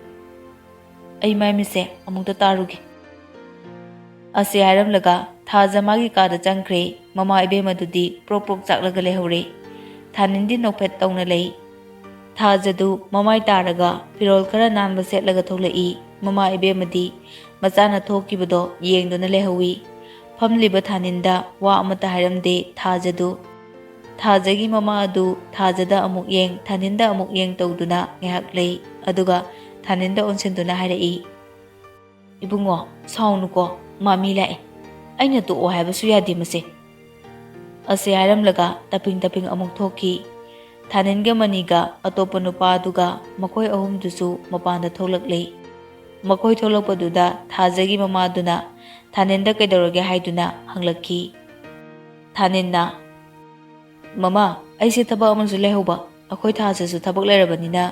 ꯑꯩ ꯃꯥꯏ ꯃꯤꯠꯁꯦ ꯑꯃꯨꯛꯇ ꯇꯥꯔꯨꯒꯦ꯫ ꯑꯁꯤ ꯍꯥꯏꯔꯝꯂꯒ ꯊꯥꯖ ꯃꯥꯒꯤ ꯀꯥꯗ ꯆꯪꯈ꯭ꯔꯦ꯫ ꯃꯃꯥ ꯏꯕꯦꯝ ꯑꯗꯨꯗꯤ ꯄ꯭ꯔꯣꯛ ꯄ꯭ꯔꯣꯛ ꯆꯥꯛꯂꯒ ꯂꯩꯍꯧꯔꯦ꯫ ꯊꯥꯅꯤꯟꯗꯤ ꯅꯣꯛꯐꯦꯠ ꯇꯧꯅ ꯂꯩ꯫ ꯊꯥꯖꯗꯨ ꯃꯃꯥꯏ ꯇꯥꯔꯒ ꯐꯤꯔꯣꯜ ꯈꯔ ꯅꯥꯟꯕ ꯁꯦꯠꯂꯒ ꯊꯣꯛꯂꯛꯏ꯫ ꯃꯃꯥ ꯏꯕꯦꯝꯃꯗꯤ ꯃꯆꯥꯅ ꯊꯣꯛꯈꯤꯕꯗꯣ ꯌꯦꯡꯗꯨꯅ ꯂꯩꯍꯧꯏ꯫ ꯐꯝꯂꯤꯕ ꯊꯥꯅꯤꯟꯗ ꯋꯥ ꯑꯃꯠꯇ ꯍꯥꯏꯔꯝꯗꯦ ꯊꯥꯖꯗꯨ꯫ ꯊꯥꯖꯒꯤ ꯃꯃꯥ ꯑꯗꯨ ꯊꯥꯖꯗ ꯑꯃꯨꯛ ꯌꯦꯡ ꯊꯥꯅꯤꯟꯗ ꯑꯃꯨꯛ ꯌꯦꯡ ꯇꯧꯗꯨꯅ ꯉꯥꯏꯍꯥꯛ ꯂꯩ꯫ ꯑꯗꯨꯒ ꯊꯥꯅꯤꯟꯗ ꯑꯣꯟꯁꯤꯟꯗꯨꯅ ꯍꯥꯏꯔꯛꯏ, ꯏꯕꯨꯡꯉꯣ, ꯁꯥꯎꯅꯨꯀꯣ, ꯃꯥꯃꯤ ꯂꯥꯛꯑꯦ꯫ ꯑꯩꯅ ꯇꯣꯛꯑꯣ ꯍꯥꯏꯕꯁꯨ ꯌꯥꯗꯦ ꯃꯁꯦ꯫ ꯑꯁꯤ ꯍꯥꯏꯔꯝꯂꯒ ꯇꯞꯄꯤꯡ ꯑꯃꯨꯛ ꯊꯣꯛꯈꯤ꯫ ꯊꯥꯅꯤꯟꯒ ꯃꯅꯤꯒ ꯑꯇꯣꯞꯄ ꯅꯨꯄꯥ ꯑꯗꯨꯒ ꯃꯈꯣꯏ ꯑꯍꯨꯝꯗꯨꯁꯨ ꯃꯄꯥꯟꯗ ꯊꯣꯛꯂꯛꯂꯦ꯫ ꯃꯈꯣꯏ ꯊꯣꯛꯂꯛꯄꯗꯨꯗ ꯊꯥꯖꯒꯤ ꯃꯃꯥꯗꯨꯅ ꯊꯥꯅꯤꯟꯗ ꯀꯩꯗꯧꯔꯒꯦ ꯍꯥꯏꯗꯨꯅ ꯍꯪꯂꯛꯈꯤ꯫ ꯊꯥꯅꯤꯟꯅ, ꯃꯃꯥ, ꯑꯩꯁꯦ ꯊꯕꯛ ꯑꯃꯁꯨ ꯂꯩꯍꯧꯕ, ꯑꯩꯈꯣꯏ ꯊꯥꯖꯁꯨ ꯊꯕꯛ ꯂꯩꯔꯕꯅꯤꯅ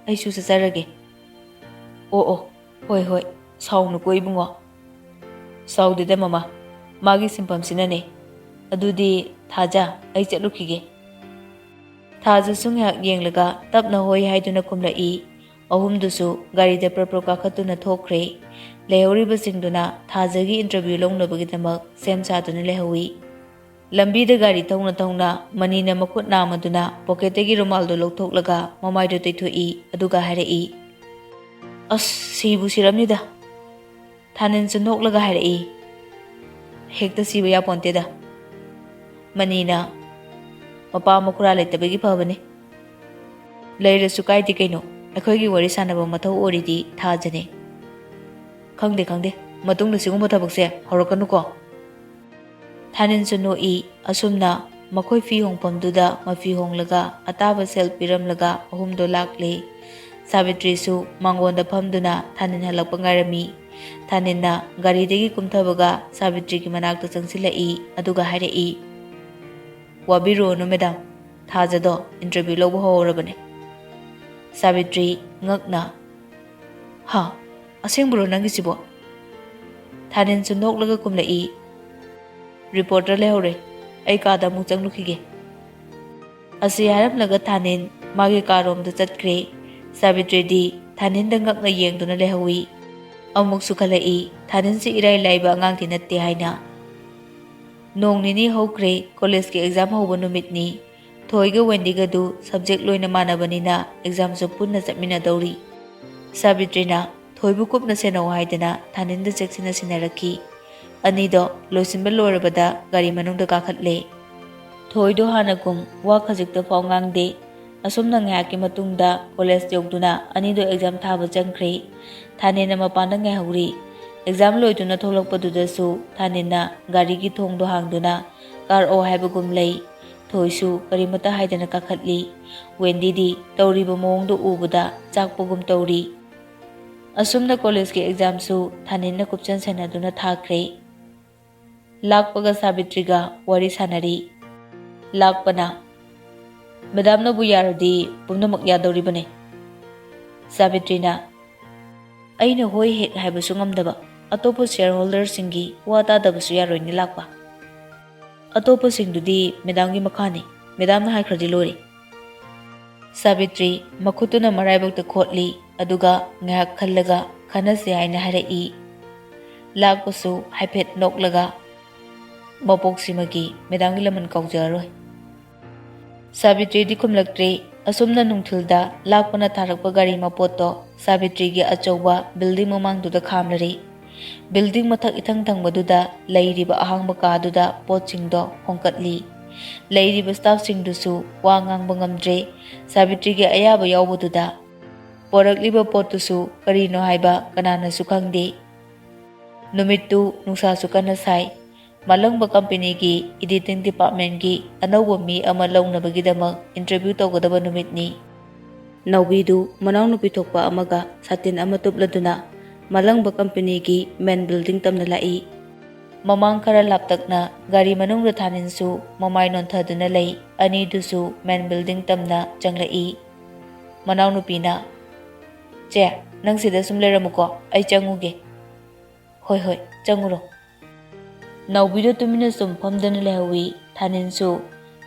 ꯑꯩꯁꯨ ꯆꯠꯆꯔꯒꯦ꯫ ꯑꯣ, ꯍꯣꯏ, ꯁꯥꯎꯅꯨꯀꯣ ꯏꯕꯨꯡꯉꯣ꯫ ꯁꯥꯎꯗꯦꯗ ꯃꯃꯥ, ꯃꯥꯒꯤ ꯁꯤꯟꯐꯝꯁꯤꯅꯅꯦ꯫ ꯑꯗꯨꯗꯤ ꯊꯥꯖ, ꯑꯩ ꯆꯠꯂꯨꯈꯤꯒꯦ꯫ ꯊꯥꯖꯁꯨ ꯉꯥꯏꯍꯥꯛ ꯌꯦꯡꯂꯒ ꯇꯞꯅ ꯍꯣꯏ ꯍꯥꯏꯗꯨꯅ ꯈꯨꯝꯂꯛꯏ꯫ ꯑꯍꯨꯝꯗꯨꯁꯨ ꯒꯥꯔꯤꯗ ꯄ꯭ꯔꯞ ꯀꯥꯈꯠꯇꯨꯅ ꯊꯣꯛꯈ꯭ꯔꯦ꯫ ꯂꯩꯍꯧꯔꯤꯕꯁꯤꯡꯗꯨꯅ ꯊꯥꯖꯒꯤ ꯏꯟꯇꯔꯚ꯭ꯌꯨ ꯂꯧꯅꯕꯒꯤꯗꯃꯛ ꯁꯦꯝ ꯁꯥꯗꯨꯅ ꯂꯩꯍꯧꯏ꯫ ꯂꯝꯕꯤꯗ ꯒꯥꯔꯤ ꯊꯧꯅ ꯃꯅꯤꯅ ꯃꯈꯨꯠ ꯅꯥꯝꯃꯗꯨꯅ ꯄꯣꯀꯦꯠꯇꯒꯤ ꯔꯨꯃꯥꯜꯗꯣ ꯂꯧꯊꯣꯛꯂꯒ ꯃꯃꯥꯏꯗꯣ ꯇꯩꯊꯣꯛꯏ꯫ ꯑꯗꯨꯒ ꯍꯥꯏꯔꯛꯏ, ꯑꯁ, ꯁꯤꯕꯨ ꯁꯤꯔꯝꯅꯤꯗ꯫ ꯊꯥꯅꯤꯟꯁꯨ ꯅꯣꯛꯂꯒ ꯍꯥꯏꯔꯛꯏ, ꯍꯦꯛꯇ ꯁꯤꯕ ꯌꯥꯄꯣꯟꯇꯦꯗ꯫ ꯃꯅꯤꯅ, ꯃꯄꯥ ꯃꯈꯨꯔꯥ ꯂꯩꯇꯕꯒꯤ ꯐꯕꯅꯤ꯫ ꯂꯩꯔꯁꯨ ꯀꯥꯏꯗꯦ ꯀꯩꯅꯣ, ꯑꯩꯈꯣꯏꯒꯤ ꯋꯥꯔꯤ ꯁꯥꯟꯅꯕ ꯃꯊꯧ ꯑꯣꯏꯔꯤꯗꯤ ꯊꯥꯖꯅꯦ꯫ ꯈꯪꯗꯦ, ꯃꯇꯨꯡꯗ ꯁꯤꯒꯨꯝꯕ ꯊꯕꯛꯁꯦ ꯍꯧꯔꯛꯀꯅꯨꯀꯣ꯫ ꯊꯥꯅꯤꯟꯁꯨ ꯅꯣꯛꯏ꯫ ꯑꯁꯨꯝꯅ ꯃꯈꯣꯏ ꯐꯤ ꯍꯣꯡꯐꯝꯗꯨꯗ ꯃꯐꯤ ꯍꯣꯡꯂꯒ ꯑꯇꯥꯕ ꯁꯦꯜ ꯄꯤꯔꯝꯂꯒ ꯑꯍꯨꯝꯗꯣ ꯂꯥꯛꯂꯦ꯫ ꯁꯥꯕꯤꯇ꯭ꯔꯤꯁꯨ ꯃꯥꯡꯒꯣꯟꯗ ꯐꯝꯗꯨꯅ ꯊꯥꯅꯤꯟ ꯍꯜꯂꯛꯄ ꯉꯥꯏꯔꯝꯃꯤ꯫ ꯊꯥꯅꯤꯟꯅ ꯒꯥꯔꯤꯗꯒꯤ ꯀꯨꯝꯊꯕꯒ ꯁꯥꯕꯤꯇ꯭ꯔꯤꯒꯤ ꯃꯅꯥꯛꯇ ꯆꯪꯁꯤꯜꯂꯛꯏ꯫ ꯑꯗꯨꯒ ꯍꯥꯏꯔꯛꯏ, ꯋꯥꯕꯤꯔꯨꯔꯅꯨ ꯃꯦꯗꯥꯝ, ꯊꯥꯖꯗꯣ ꯏꯟꯇꯔꯚ꯭ꯌꯨ ꯂꯧꯕ ꯍꯧꯔꯕꯅꯦ꯫ ꯁꯥꯕꯤꯇ꯭ꯔꯤ ꯉꯛꯅ, ꯍꯥ, ꯑꯁꯦꯡꯕꯔꯣ ꯅꯪꯒꯤꯁꯤꯕꯣ? ꯊꯥꯅꯤꯟꯁꯨ ꯅꯣꯛꯂꯒ ꯀꯨꯝꯂꯛꯏ, ꯔꯤꯄꯣꯔꯇꯔ ꯂꯩꯍꯧꯔꯦ, ꯑꯩ ꯀꯥꯗ ꯑꯃꯨꯛ ꯆꯪꯂꯨꯈꯤꯒꯦ꯫ ꯑꯁꯤ ꯍꯥꯏꯔꯝꯂꯒ ꯊꯥꯅꯤꯟ ꯃꯥꯒꯤ ꯀꯥꯔꯣꯝꯗ ꯆꯠꯈ꯭ꯔꯦ꯫ ꯁꯥꯕꯤꯇ꯭ꯔꯤꯗꯤ ꯊꯥꯅꯤꯟꯗ ꯉꯛꯅ ꯌꯦꯡꯗꯨꯅ ꯂꯩꯍꯧꯏ꯫ ꯑꯃꯨꯛꯁꯨ ꯈꯜꯂꯛꯏ, ꯊꯥꯅꯤꯟꯁꯤ ꯏꯔꯥꯏ ꯂꯥꯏꯕ ꯑꯉꯥꯡꯗꯤ ꯅꯠꯇꯦ ꯍꯥꯏꯅ꯫ ꯅꯣꯡ ꯅꯤꯅꯤ ꯍꯧꯈ꯭ꯔꯦ꯫ ꯀꯣꯂꯦꯖꯀꯤ ꯑꯦꯛꯖꯥꯝ ꯍꯧꯕ ꯅꯨꯃꯤꯠꯅꯤ꯫ ꯊꯣꯏꯒ ꯋꯦꯟꯗꯤꯒꯗꯨ ꯁꯕꯖꯦꯛ ꯂꯣꯏꯅ ꯃꯥꯟꯅꯕꯅꯤꯅ ꯑꯦꯛꯖꯥꯝꯁꯨ ꯄꯨꯟꯅ ꯆꯠꯃꯤꯟꯅꯗꯧꯔꯤ꯫ ꯁꯥꯕꯤꯇ꯭ꯔꯤꯅ ꯊꯣꯏꯕꯨ ꯀꯨꯞꯅ ꯁꯦꯟꯅꯧ ꯍꯥꯏꯗꯅ ꯊꯥꯅꯤꯟꯗ ꯆꯦꯛꯁꯤꯟꯅ ꯁꯤꯟꯅꯔꯛꯈꯤ꯫ ꯑꯅꯤꯗꯣ ꯂꯣꯏꯁꯤꯟꯕ ꯂꯣꯏꯔꯕꯗ ꯒꯥꯔꯤ ꯃꯅꯨꯡꯗ ꯀꯥꯈꯠꯂꯦ꯫ ꯊꯣꯏꯗꯣ ꯍꯥꯟꯅꯒꯨꯝ ꯋꯥ ꯈꯖꯤꯛꯇ ꯐꯥꯎ ꯉꯥꯡꯗꯦ꯫ ꯑꯁꯨꯝꯅ ꯉꯥꯏꯍꯥꯛꯀꯤ ꯃꯇꯨꯡꯗ ꯀꯣꯂꯦꯖ ꯌꯧꯗꯨꯅ ꯑꯅꯤꯗꯣ ꯑꯦꯛꯖꯥꯝ ꯊꯥꯕ ꯆꯪꯈ꯭ꯔꯦ꯫ ꯊꯥꯅꯤꯟꯅ ꯃꯄꯥꯟꯗ ꯉꯥꯏꯍꯧꯔꯤ꯫ ꯑꯦꯛꯖꯥꯝ ꯂꯣꯏꯗꯨꯅ ꯊꯣꯛꯂꯛꯄꯗꯨꯗꯁꯨ ꯊꯥꯅꯤꯟꯅ ꯒꯥꯔꯤꯒꯤ ꯊꯣꯡꯗꯣ ꯍꯥꯡꯗꯨꯅ ꯀꯥꯔꯛꯑꯣ ꯍꯥꯏꯕꯒꯨꯝ ꯂꯩ꯫ ꯊꯣꯏꯁꯨ ꯀꯔꯤꯃꯠꯇ ꯍꯥꯏꯗꯅ ꯀꯥꯈꯠꯂꯤ꯫ ꯋꯦꯟꯗꯤꯗꯤ ꯇꯧꯔꯤꯕ ꯃꯑꯣꯡꯗꯣ ꯎꯕꯗ ꯆꯥꯛꯄꯒꯨꯝ ꯇꯧꯔꯤ꯫ ꯑꯁꯨꯝꯅ ꯀꯣꯂꯦꯖꯀꯤ ꯑꯦꯛꯖꯥꯝꯁꯨ ꯊꯥꯅꯤꯟꯅ ꯀꯨꯞꯆꯟ ꯁꯦꯟꯅꯗꯨꯅ ꯊꯥꯈ꯭ꯔꯦ꯫ ꯂꯥꯛꯄꯒ ꯁꯥꯕꯤꯇ꯭ꯔꯤꯒ ꯋꯥꯔꯤ ꯁꯥꯟꯅꯔꯤ꯫ ꯂꯥꯛꯄꯅ, ꯃꯦꯗꯥꯝꯅꯕꯨ ꯌꯥꯔꯗꯤ ꯄꯨꯝꯅꯃꯛ ꯌꯥꯗꯧꯔꯤꯕꯅꯦ꯫ ꯁꯥꯕꯤꯇ꯭ꯔꯤꯅ, ꯑꯩꯅ ꯍꯣꯏ ꯍꯦꯛ ꯍꯥꯏꯕꯁꯨ ꯉꯝꯗꯕ, ꯑꯇꯣꯞꯄ ꯁꯤꯌꯔ ꯍꯣꯜꯗꯔꯁꯤꯡꯒꯤ ꯋꯥ ꯇꯥꯗꯕꯁꯨ ꯌꯥꯔꯣꯏꯅꯦ ꯂꯥꯛꯄ꯫ ꯑꯇꯣꯞꯄꯁꯤꯡꯗꯨꯗꯤ ꯃꯦꯗꯥꯝꯒꯤ ꯃꯈꯥꯅꯤ, ꯃꯦꯗꯥꯝꯅ ꯍꯥꯏꯈ꯭ꯔꯗꯤ ꯂꯣꯏꯔꯦ꯫ ꯁꯥꯕꯤꯇ꯭ꯔꯤ ꯃꯈꯨꯠꯇꯨꯅ ꯃꯔꯥꯏꯕꯛꯇ ꯈꯣꯠꯂꯤ꯫ ꯑꯗꯨꯒ ꯉꯥꯏꯍꯥꯛ ꯈꯜꯂꯒ ꯈꯟꯅꯁꯦ ꯍꯥꯏꯅ ꯍꯥꯏꯔꯛꯏ꯫ ꯂꯥꯛꯄꯁꯨ ꯍꯥꯏꯐꯦꯠ ꯅꯣꯛꯂꯒ, ꯃꯄꯣꯛꯁꯤꯃꯒꯤ ꯃꯦꯗꯥꯝꯒꯤ ꯂꯃꯟ ꯀꯥꯎꯖꯔꯔꯣꯏ꯫ ꯁꯥꯕꯤꯇ꯭ꯔꯤꯗꯤ ꯈꯨꯝꯂꯛꯇ꯭ꯔꯦ꯫ ꯑꯁꯨꯝꯅ ꯅꯨꯡꯊꯤꯜꯗ ꯂꯥꯛꯄꯅ ꯊꯥꯔꯛꯄ ꯒꯥꯔꯤ ꯃꯄꯣꯠꯇꯣ ꯁꯥꯕꯤꯇ꯭ꯔꯤꯒꯤ ꯑꯆꯧꯕ ꯕꯤꯜꯗꯤꯡ ꯃꯃꯥꯡꯗꯨꯗ ꯈꯥꯝꯂꯔꯤ꯫ ꯕꯤꯜꯗꯤꯡ ꯃꯊꯛ ꯏꯊꯪ ꯊꯪꯕꯗꯨꯗ ꯂꯩꯔꯤꯕ ꯑꯍꯥꯡꯕ ꯀꯥꯗꯨꯗ ꯄꯣꯠꯁꯤꯡꯗꯣ ꯍꯣꯡꯀꯠꯂꯤ꯫ ꯂꯩꯔꯤꯕ ꯁ꯭ꯇꯥꯐꯁꯤꯡꯗꯨꯁꯨ ꯋꯥ ꯉꯥꯡꯕ ꯉꯝꯗ꯭ꯔꯦ꯫ ꯁꯥꯕꯤꯇ꯭ꯔꯤꯒꯤ ꯑꯌꯥꯕ ꯌꯥꯎꯕꯗꯨꯗ ꯄꯣꯔꯛꯂꯤꯕ ꯄꯣꯠꯇꯨꯁꯨ ꯀꯔꯤꯅꯣ ꯍꯥꯏꯕ ꯀꯅꯥꯅꯁꯨ ꯈꯪꯗꯦ꯫ ꯅꯨꯃꯤꯠꯇꯨ ꯅꯨꯡꯁꯥꯁꯨ ꯀꯟꯅ ꯁꯥꯏ꯫ ꯃꯥꯂꯪꯕ ꯀꯝꯄꯦꯅꯤꯒꯤ ꯏꯗꯤꯇꯤꯡ ꯗꯤꯄꯥꯔꯠꯃꯦꯟꯠꯒꯤ ꯑꯅꯧꯕ ꯃꯤ ꯑꯃ ꯂꯧꯅꯕꯒꯤꯗꯃꯛ ꯏꯟꯇꯔꯚ꯭ꯌꯨ ꯇꯧꯒꯗꯕ ꯅꯨꯃꯤꯠꯅꯤ꯫ ꯅꯥꯎꯕꯤꯗꯨ ꯃꯅꯥꯎꯅꯨꯄꯤ ꯊꯣꯛꯄ ꯑꯃꯒ ꯁꯥꯇꯤꯟ ꯑꯃ ꯇꯨꯞꯂꯗꯨꯅ ꯃꯥꯂꯪꯕ ꯀꯝꯄꯦꯅꯤꯒꯤ ꯃꯦꯟ ꯕꯤꯜꯗꯤꯡ ꯇꯝꯅ ꯂꯥꯛꯏ꯫ ꯃꯃꯥꯡ ꯈꯔ ꯂꯥꯞꯇꯛꯅ ꯒꯥꯔꯤ ꯃꯅꯨꯡꯗ ꯊꯥꯅꯤꯟꯁꯨ ꯃꯃꯥꯏ ꯅꯣꯟꯊꯗꯨꯅ ꯂꯩ꯫ ꯑꯅꯤꯗꯨꯁꯨ ꯃꯦꯟ ꯕꯤꯜꯗꯤꯡ ꯇꯝꯅ ꯆꯪꯂꯛꯏ꯫ ꯃꯅꯥꯎꯅꯨꯄꯤꯅ, ꯆꯦ, ꯅꯪ ꯁꯤꯗ ꯁꯨꯝ ꯂꯩꯔꯝꯃꯨꯀꯣ, ꯑꯩ ꯆꯪꯉꯨꯒꯦ꯫ ꯍꯣꯏ, ꯆꯪꯉꯨꯔꯣ꯫ ꯅꯥꯎꯕꯤꯗꯨ ꯇꯨꯃꯤꯟꯅ ꯁꯨꯝ ꯐꯝꯗꯅ ꯂꯩꯍꯧꯏ꯫ ꯊꯥꯅꯤꯟꯁꯨ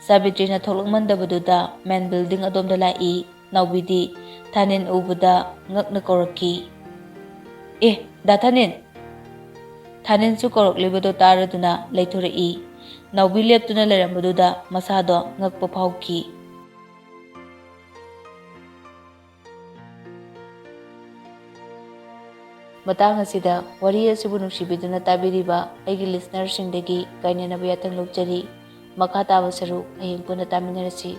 ꯁꯥꯕꯤꯇ꯭ꯔꯤꯅ ꯊꯣꯛꯂꯛꯃꯟꯗꯕꯗꯨꯗ ꯃꯦꯟ ꯕꯤꯜꯗꯤꯡ ꯑꯗꯣꯝꯗ ꯂꯥꯛꯏ꯫ ꯅꯥꯎꯕꯤꯗꯤ ꯊꯥꯅꯤꯟ ꯎꯕꯗ ꯉꯛꯅ ꯀꯧꯔꯛꯈꯤ꯫ "ꯑꯦ ꯗꯥ ꯊꯥꯅꯤꯟ!" ꯊꯥꯅꯤꯟꯁꯨ ꯀꯧꯔꯛꯂꯤꯕꯗꯨ ꯇꯥꯔꯗꯨꯅ ꯂꯩꯊꯣꯔꯛꯏ꯫ ꯅꯥꯎꯕꯤ ꯂꯦꯞꯇꯨꯅ ꯂꯩꯔꯝꯕꯗꯨꯗ ꯃꯁꯥꯗꯣ ꯉꯛꯄ ꯐꯥꯎꯈꯤ꯫ ꯃꯇꯥꯡ ꯑꯁꯤꯗ ꯋꯥꯔꯤ ꯑꯁꯤꯕꯨ ꯅꯨꯡꯁꯤꯕꯤꯗꯨꯅ ꯇꯥꯕꯤꯔꯤꯕ ꯑꯩꯒꯤ ꯂꯤꯁꯅꯔꯁꯤꯡꯗꯒꯤ ꯀꯥꯏꯅꯅꯕ ꯌꯥꯊꯪ ꯂꯧꯖꯔꯤ꯫ ꯃꯈꯥ ꯇꯥꯕ ꯁꯔꯨꯛ ꯍꯌꯦꯡ ꯄꯨꯟꯅ ꯇꯥꯃꯤꯟꯅꯔꯁꯤ꯫